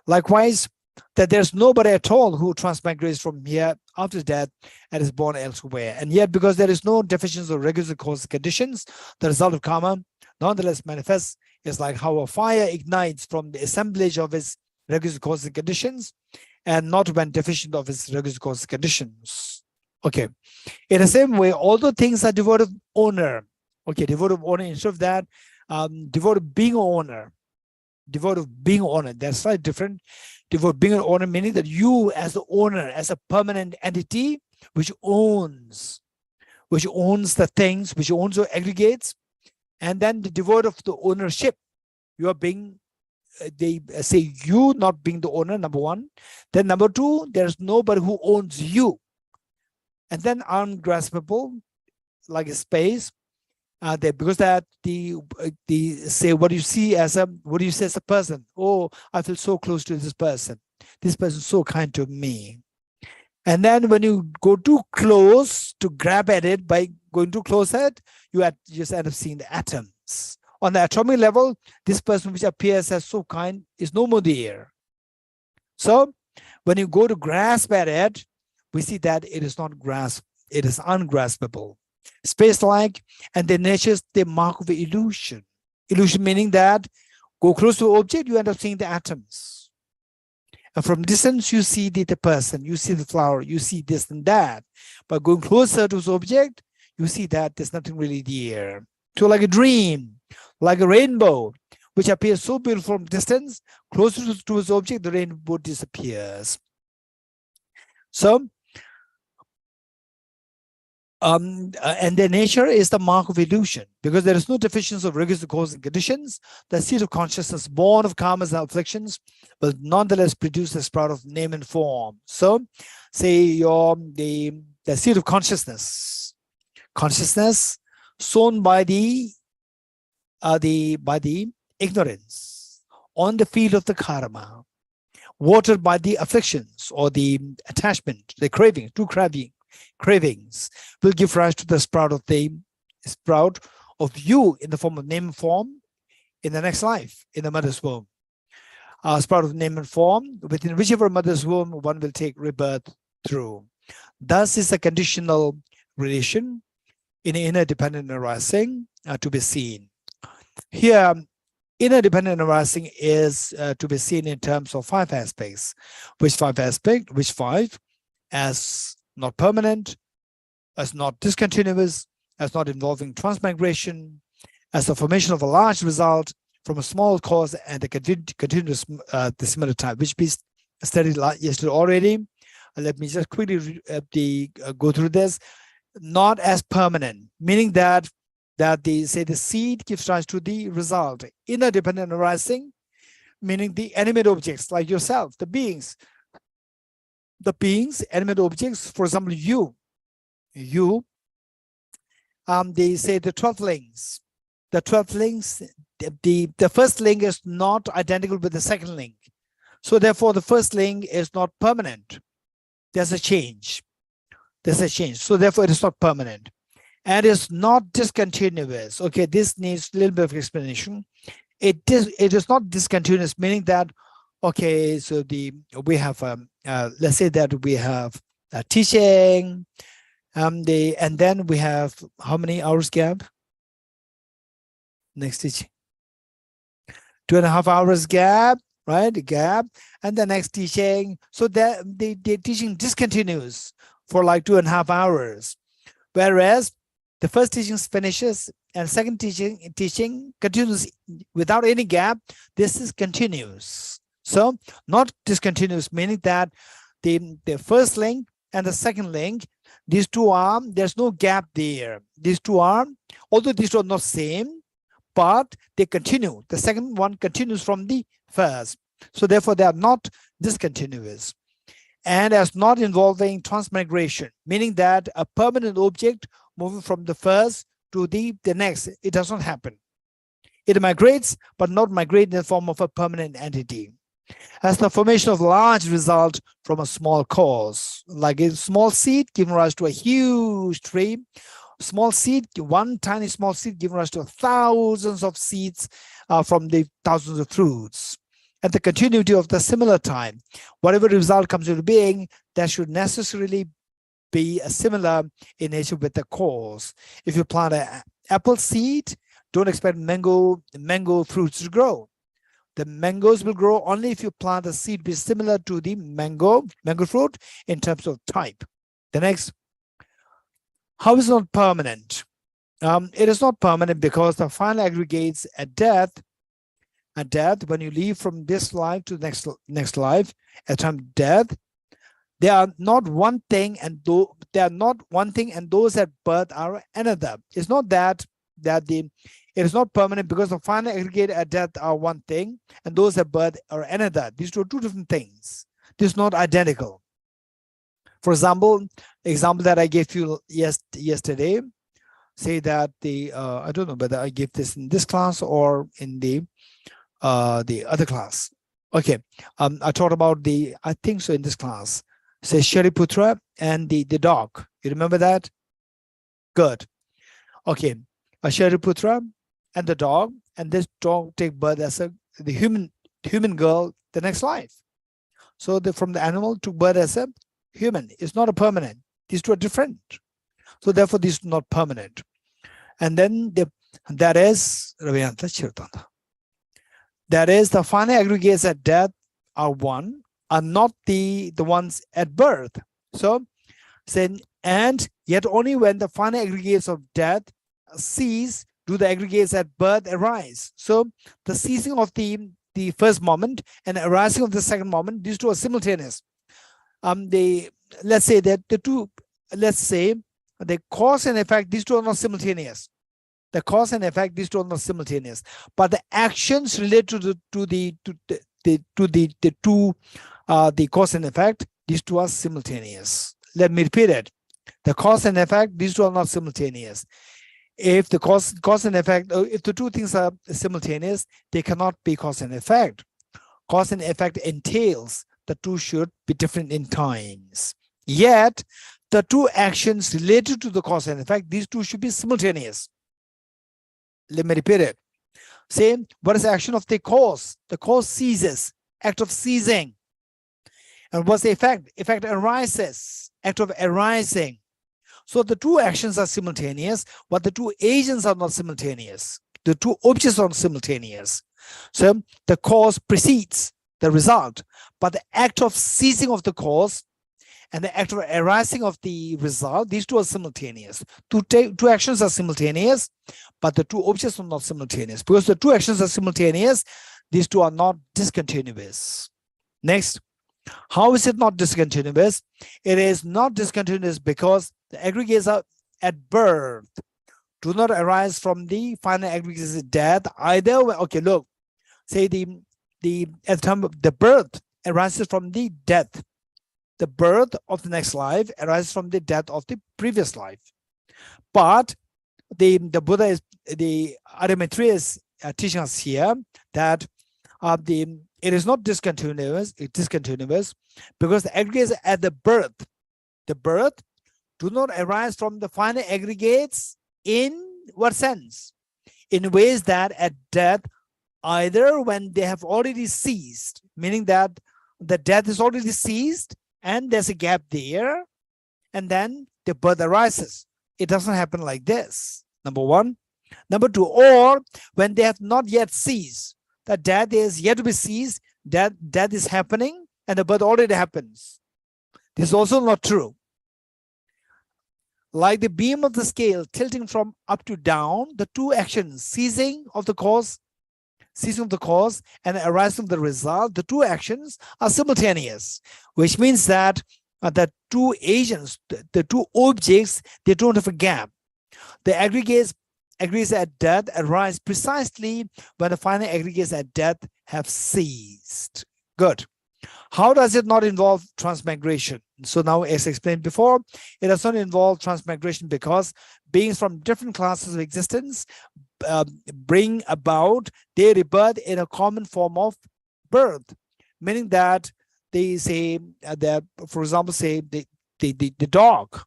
Likewise, that there's nobody at all who transmigrates from here after death and is born elsewhere. And yet, because there is no deficiency of requisite causal conditions, the result of karma nonetheless manifests. Is like how a fire ignites from the assemblage of its requisite causal conditions and not when deficient of its requisite causal conditions. Okay. In the same way, although things are devoid of owner, okay, devoid of owner, instead of that, devoid of being an owner, devoid of being an owner, that's slightly different. Devoid of being an owner, meaning that you as the owner, as a permanent entity which owns the things, which owns or aggregates, and then the devoid of the ownership, you are being, they say you not being the owner, number one. Then number two, there's nobody who owns you. And then ungraspable, like a space, because that the say what you see as a person. Oh, I feel so close to this person. This person is so kind to me. And then when you go too close to grab at it, by going too close at it, you just end up seeing the atoms. On the atomic level, this person which appears as so kind is no more there. So when you go to grasp at it, we see that it is not grasp, it is ungraspable. Space-like, and the nature is the mark of illusion. Illusion meaning that go close to an object, you end up seeing the atoms. And from distance, you see the person, you see the flower, you see this and that. But going closer to the object, you see that there's nothing really there. So like a dream, like a rainbow, which appears so beautiful from distance, closer to the object, the rainbow disappears. So, and their nature is the mark of illusion, because there is no deficiency of regular causing conditions. The seed of consciousness born of karmas and afflictions will nonetheless produce the sprout of name and form. So, say the seed of consciousness sown by the ignorance on the field of the karma, watered by the afflictions or the attachment, the craving, cravings, will give rise to the sprout of you in the form of name and form in the next life, in the mother's womb. Sprout of name and form, within whichever mother's womb one will take rebirth through. Thus is a conditional relation in inner dependent arising to be seen. Here, inner dependent arising is to be seen in terms of 5 aspects. Which five? As not permanent, as not discontinuous, as not involving transmigration, as the formation of a large result from a small cause and a continuous similar type, which we studied yesterday already. Let me just quickly go through this. Not as permanent, meaning that the seed gives rise to the result. Inner dependent arising, meaning the animate objects like yourself, the beings, animate objects. For example, they say the 12 links. The 12 links, the first link is not identical with the second link. So therefore, the first link is not permanent. There's a change. So therefore, it is not permanent. And it's not discontinuous. Okay, this needs a little bit of explanation. It is not discontinuous, meaning that, okay, so we have let's say that we have a teaching, and then we have how many hours gap? Next teaching, 2.5 hours gap, right? Gap, and the next teaching. So that the teaching discontinues for like 2.5 hours, whereas the first teaching finishes and second teaching continues without any gap. This is continuous. So not discontinuous, meaning that the first link and the second link, these two are, there's no gap there. These two are, although these two are not same, but they continue. The second one continues from the first. So therefore they are not discontinuous. And as not involving transmigration, meaning that a permanent object moving from the first to the next, it does not happen. It migrates, but not migrate in the form of a permanent entity. As the formation of large result from a small cause, like a small seed giving rise to a huge tree, small seed, one tiny small seed giving rise to thousands of seeds from the thousands of fruits. At the continuity of the similar time, whatever result comes into being, that should necessarily be similar in nature with the cause. If you plant an apple seed, don't expect mango fruits to grow. The mangoes will grow only if you plant a seed be similar to the mango fruit in terms of type. The next, how is it not permanent? It is not permanent because the final aggregates at death, when you leave from this life to the next life, at the time of death, they are not one thing, and those at birth are another. It's not that it is not permanent because the final aggregate at death are one thing, and those at birth are another. These are two different things. This is not identical. For example, that I gave you yesterday, say that I don't know whether I gave this in this class or in the other class. Okay, I taught about I think so in this class. Say Shariputra and the dog. You remember that? Good. Okay, a Shariputra and the dog, and this dog take birth as the human girl the next life. So from the animal took birth as a human. It's not a permanent. These two are different. So therefore, these are not permanent. And then that is the final aggregates at death are one. are not the ones at birth. So, saying, and yet only when the final aggregates of death cease do the aggregates at birth arise. So the ceasing of the first moment and arising of the second moment, these two are simultaneous. Let's say that the cause and effect, these two are not simultaneous. The cause and effect, these two are not simultaneous, but the actions related to the cause and effect, these two are simultaneous. Let me repeat it. The cause and effect, these two are not simultaneous. If the cause and effect, if the two things are simultaneous, they cannot be cause and effect. Cause and effect entails the two should be different in times. Yet, the two actions related to the cause and effect, these two should be simultaneous. Let me repeat it. Say, what is the action of the cause? The cause ceases, act of ceasing. And what's the effect? Effect arises, act of arising. So the two actions are simultaneous, but the two agents are not simultaneous. The two objects are not simultaneous. So the cause precedes the result, but the act of ceasing of the cause and the act of arising of the result, these two are simultaneous. Two actions are simultaneous, but the two objects are not simultaneous. Because the two actions are simultaneous, these two are not discontinuous. Next, how is it not discontinuous? It is not discontinuous because the aggregates are at birth do not arise from the final aggregates at death either. Okay, look, say at the time of the birth arises from the death. The birth of the next life arises from the death of the previous life. But the Buddha is, the Arya Maitreya is teaching us here that it is not discontinuous, it's discontinuous because the aggregates at the birth do not arise from the final aggregates in what sense? In ways that at death, either when they have already ceased, meaning that the death is already ceased and there's a gap there, and then the birth arises. It doesn't happen like this, number one. Number two, or when they have not yet ceased, the death is yet to be ceased, death is happening, and the birth already happens. This is also not true. Like the beam of the scale tilting from up to down, the two actions, ceasing of the cause and arising of the result, the two actions are simultaneous, which means that the two agents, the two objects, they don't have a gap. The aggregates at death arise precisely when the final aggregates at death have ceased. Good. How does it not involve transmigration? So now, as explained before, it does not involve transmigration because beings from different classes of existence bring about their rebirth in a common form of birth, meaning that they say that, for example, say the dog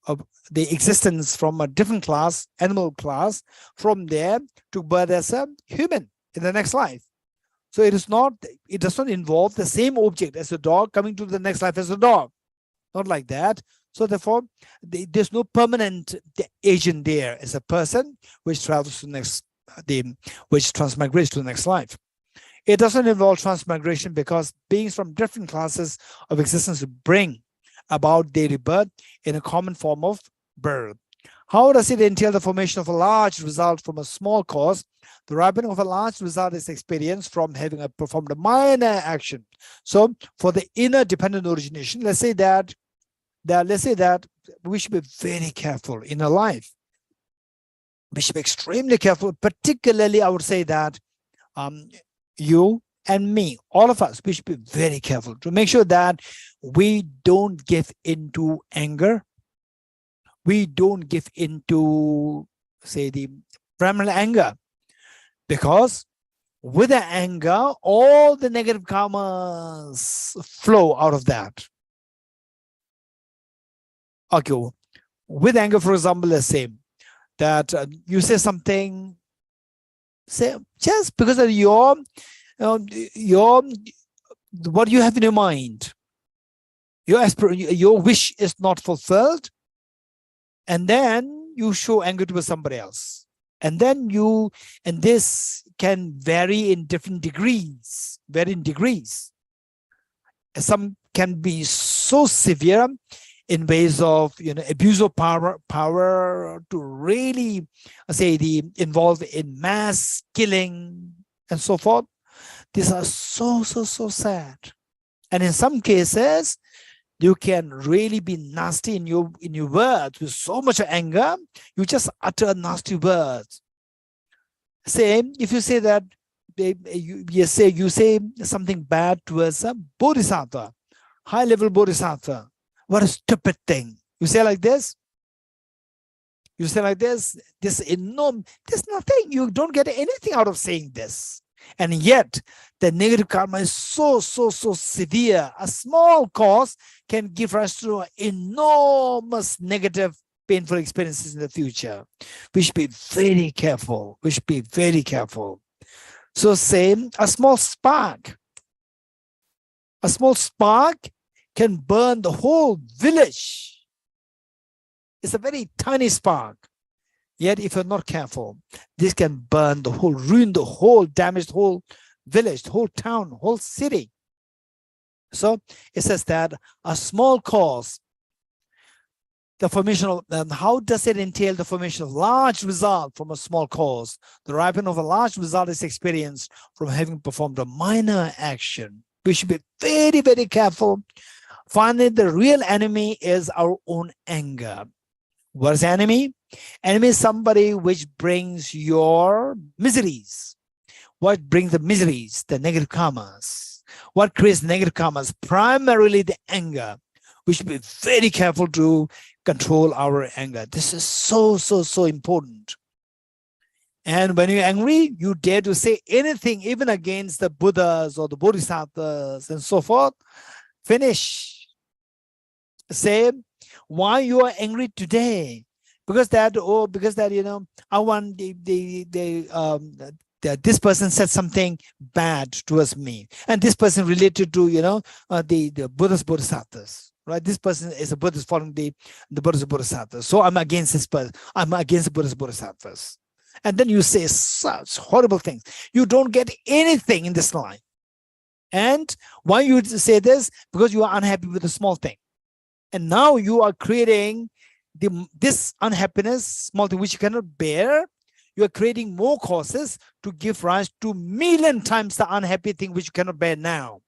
of the existence from a different class, animal class, from there took birth as a human in the next life. So it does not involve the same object as a dog coming to the next life as a dog. Not like that. So therefore, there's no permanent agent there as a person which travels to the next, which transmigrates to the next life. It doesn't involve transmigration because beings from different classes of existence bring about their rebirth in a common form of birth. How does it entail the formation of a large result from a small cause? The ripening of a large result is experienced from having performed a minor action. So for the inner dependent origination, let's say that we should be very careful in our life. We should be extremely careful, particularly I would say that you and me, all of us, we should be very careful to make sure that we don't give into anger. We don't give into, say, the primal anger, because with the anger, all the negative karmas flow out of that. Okay, with anger, for example, let's say that you say something, say just because of what you have in your mind, your wish is not fulfilled, and then you show anger towards somebody else, and this can vary in different degrees, some can be so severe in ways of abuse of power to really say involved in mass killing and so forth. These are so sad. And in some cases, you can really be nasty in your words with so much anger, you just utter nasty words. Say, if you say that you say something bad towards a bodhisattva, high-level bodhisattva, what a stupid thing. You say like this. You say like this. There's nothing. You don't get anything out of saying this. And yet, the negative karma is so severe. A small cause can give rise to enormous negative, painful experiences in the future. We should be very careful. We should be very careful. So say a small spark. A small spark can burn the whole village. It's a very tiny spark. Yet if you're not careful, this can burn the whole, ruin the whole, damage the whole village, the whole town, whole city. So it says that a small cause, the formation of, how does it entail the formation of large result from a small cause? The ripening of a large result is experienced from having performed a minor action. We should be very, very careful. Finally, the real enemy is our own anger. What is enemy? Enemy is somebody which brings your miseries. What brings the miseries? The negative karmas. What creates negative karmas? Primarily the anger. We should be very careful to control our anger. This is so important. And when you're angry, you dare to say anything, even against the Buddhas or the Bodhisattvas and so forth. Finish. Say why you are angry today. Because that, I want this person said something bad towards me, and this person related to the Buddhist Bodhisattvas, right? This person is a Buddhist following the Buddhist Bodhisattvas, so I'm against this person. I'm against the Buddhist Bodhisattvas, and then you say such horrible things. You don't get anything in this life. And why you say this? Because you are unhappy with a small thing, and now you are creating this unhappiness, small thing which you cannot bear. You are creating more causes to give rise to 1,000,000 times the unhappy thing which you cannot bear now.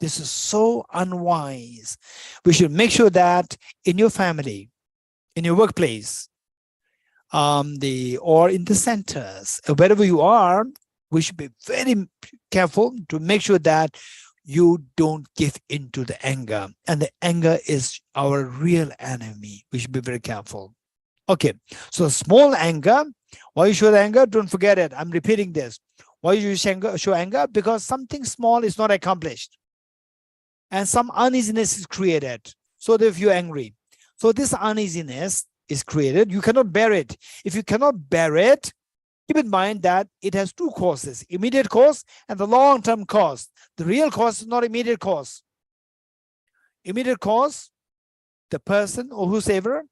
This is so unwise. We should make sure that in your family, in your workplace, or in the centers, wherever you are, we should be very careful to make sure that you don't give into the anger. And the anger is our real enemy. We should be very careful. Okay, so small anger. Why you show anger? Don't forget it. I'm repeating this. Why you show anger? Because something small is not accomplished. And some uneasiness is created. So if you're angry. So this uneasiness is created. You cannot bear it. If you cannot bear it, keep in mind that it has two causes, immediate cause and the long-term cause. The real cause is not immediate cause. Immediate cause, the person or whosoever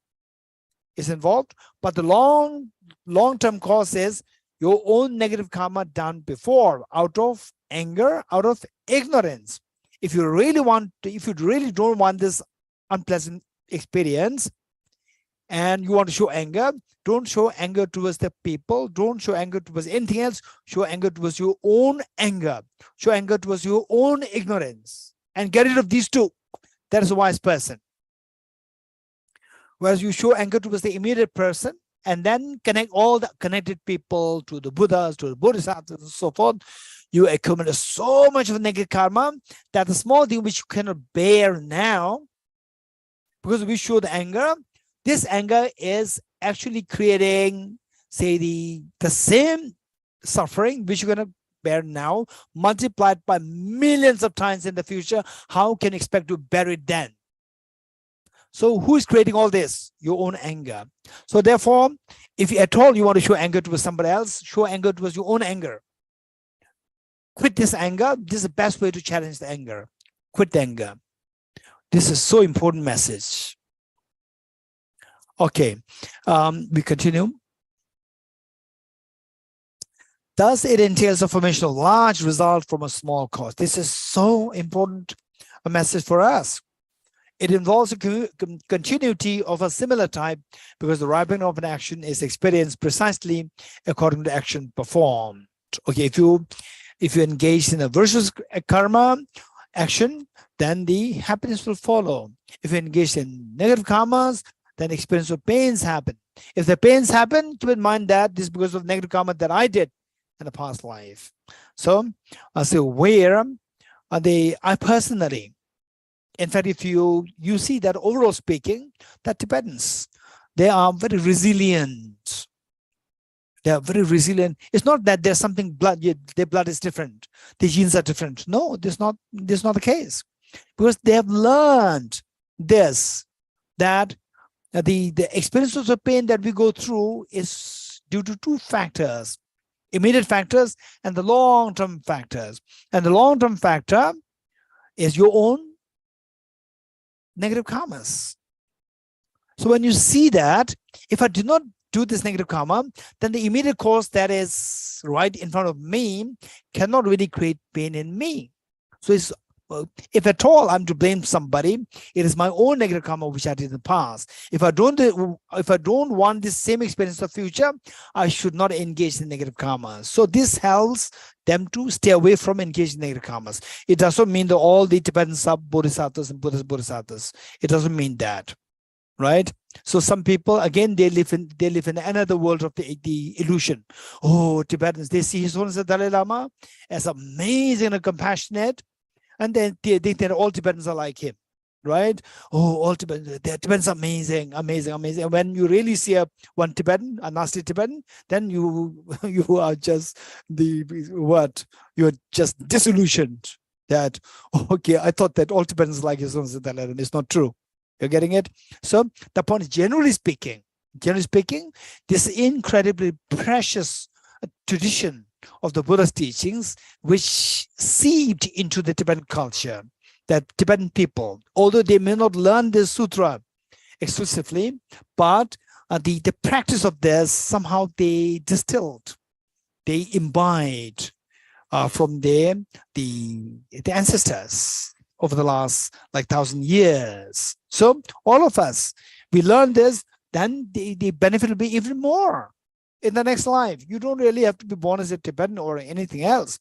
is involved, but the long-term cause is your own negative karma done before, out of anger, out of ignorance. If you really don't want this unpleasant experience, and you want to show anger, don't show anger towards the people. Don't show anger towards anything else. Show anger towards your own anger. Show anger towards your own ignorance. And get rid of these two. That is a wise person. Whereas you show anger towards the immediate person, and then connect all the connected people to the Buddhas, to the Bodhisattvas, and so forth. You accumulate so much of negative karma that the small thing which you cannot bear now, because we show the anger, this anger is actually creating, say, the same suffering which you're going to bear now, multiplied by millions of times in the future. How can you expect to bear it then? So who is creating all this? Your own anger. So therefore, if at all you want to show anger towards somebody else, show anger towards your own anger. Quit this anger. This is the best way to challenge the anger. Quit the anger. This is so important message. Okay, we continue. Thus, it entails the formation of large result from a small cause. This is so important. a message for us. It involves a continuity of a similar type because the ripening of an action is experienced precisely according to action performed. Okay, if you engage in a virtuous karma action, then the happiness will follow. If you engage in negative karmas, then experience of pains happen. If the pains happen, keep in mind that this is because of negative karma that I did in a past life. So where I personally, in fact, if you see that overall speaking, that Tibetans, they are very resilient. They are very resilient. It's not that there's something their blood is different, the genes are different. No, this is not the case, because they have learned this, that the experiences of pain that we go through is due to two factors: immediate factors and the long-term factors. And the long-term factor is your own negative karmas. So when you see that, if I do not do this negative karma, then the immediate cause that is right in front of me cannot really create pain in me. So it's, if at all I'm to blame somebody, it is my own negative karma which I did in the past. If I don't want this same experience of future, I should not engage in negative karma. So this helps them to stay away from engaging in negative karmas. It doesn't mean that all the Tibetans are bodhisattvas and bodhisattvas. It doesn't mean that, right? So some people, again, they live in another world of the illusion. Oh, Tibetans, they see His Holiness the Dalai Lama as amazing and compassionate, and then they think that all Tibetans are like him, right? Oh, all Tibetans are amazing, amazing, amazing. And when you really see one Tibetan, a nasty Tibetan, then you are just you're just disillusioned that, okay, I thought that all Tibetans like His Holiness the Dalai Lama. It's not true. You're getting it? So the point is, generally speaking, this incredibly precious tradition of the Buddha's teachings, which seeped into the Tibetan culture, that Tibetan people, although they may not learn this sutra exclusively, but the practice of this, somehow they distilled, they imbibed from the ancestors over the last 1,000 years. So all of us, we learn this, then the benefit will be even more in the next life. You don't really have to be born as a Tibetan or anything else.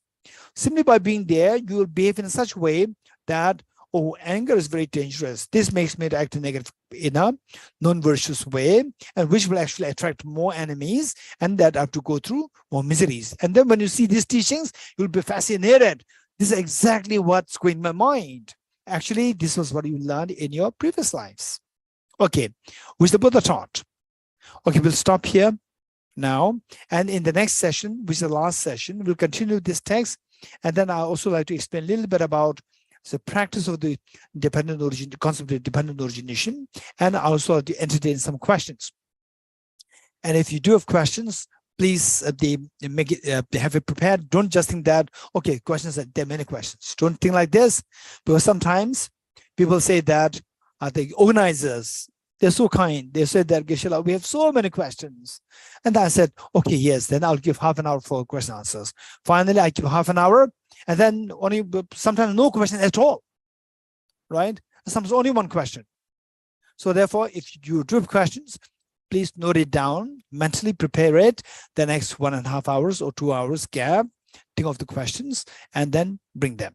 Simply by being there, you will behave in such a way that, oh, anger is very dangerous. This makes me to act negative in a non-virtuous way, and which will actually attract more enemies, and that have to go through more miseries. And then when you see these teachings, you'll be fascinated. This is exactly what's going in my mind. Actually, this was what you learned in your previous lives. Okay, which the Buddha taught. Okay, we'll stop here now. And in the next session, which is the last session, we'll continue this text. And then I also like to explain a little bit about the practice of the dependent origin, the concept of dependent origination, and also to entertain some questions. And if you do have questions, please make it, have it prepared. Don't just think that, okay, questions, there are many questions. Don't think like this, because sometimes people say that the organizers, they're so kind. They said that, Geshe, we have so many questions. And I said, okay, yes, then I'll give half an hour for question answers. Finally, I give half an hour, and then sometimes no question at all, right? Sometimes only one question. So therefore, if you do have questions, please note it down, mentally prepare it, the next 1.5 hours or 2 hours gap, think of the questions, and then bring them.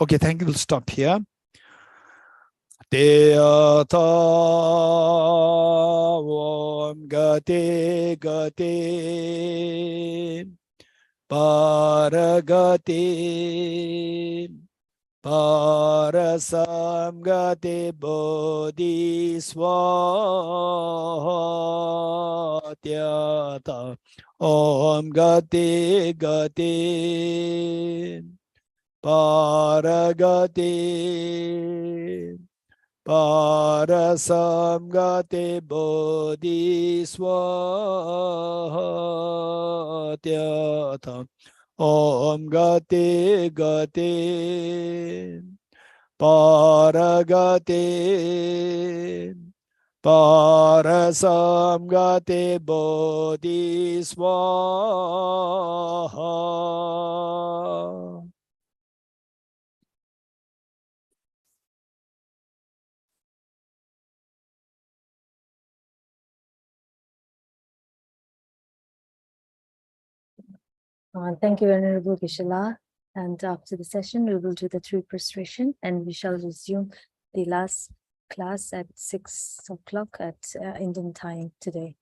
Okay, thank you. We'll stop here. Deyata Om Gati Gati Paragati Parasamgati Bodhiswatyata Om Gati Gati Paragati Parasamgati Bodhiswatyata Om Gati Gati Paragati Parasamgati Bodhiswaha. Thank you, Venerable Geshe. And after the session, we will do the 3 prostration, and we shall resume the last class at 6 o'clock at Indian time today.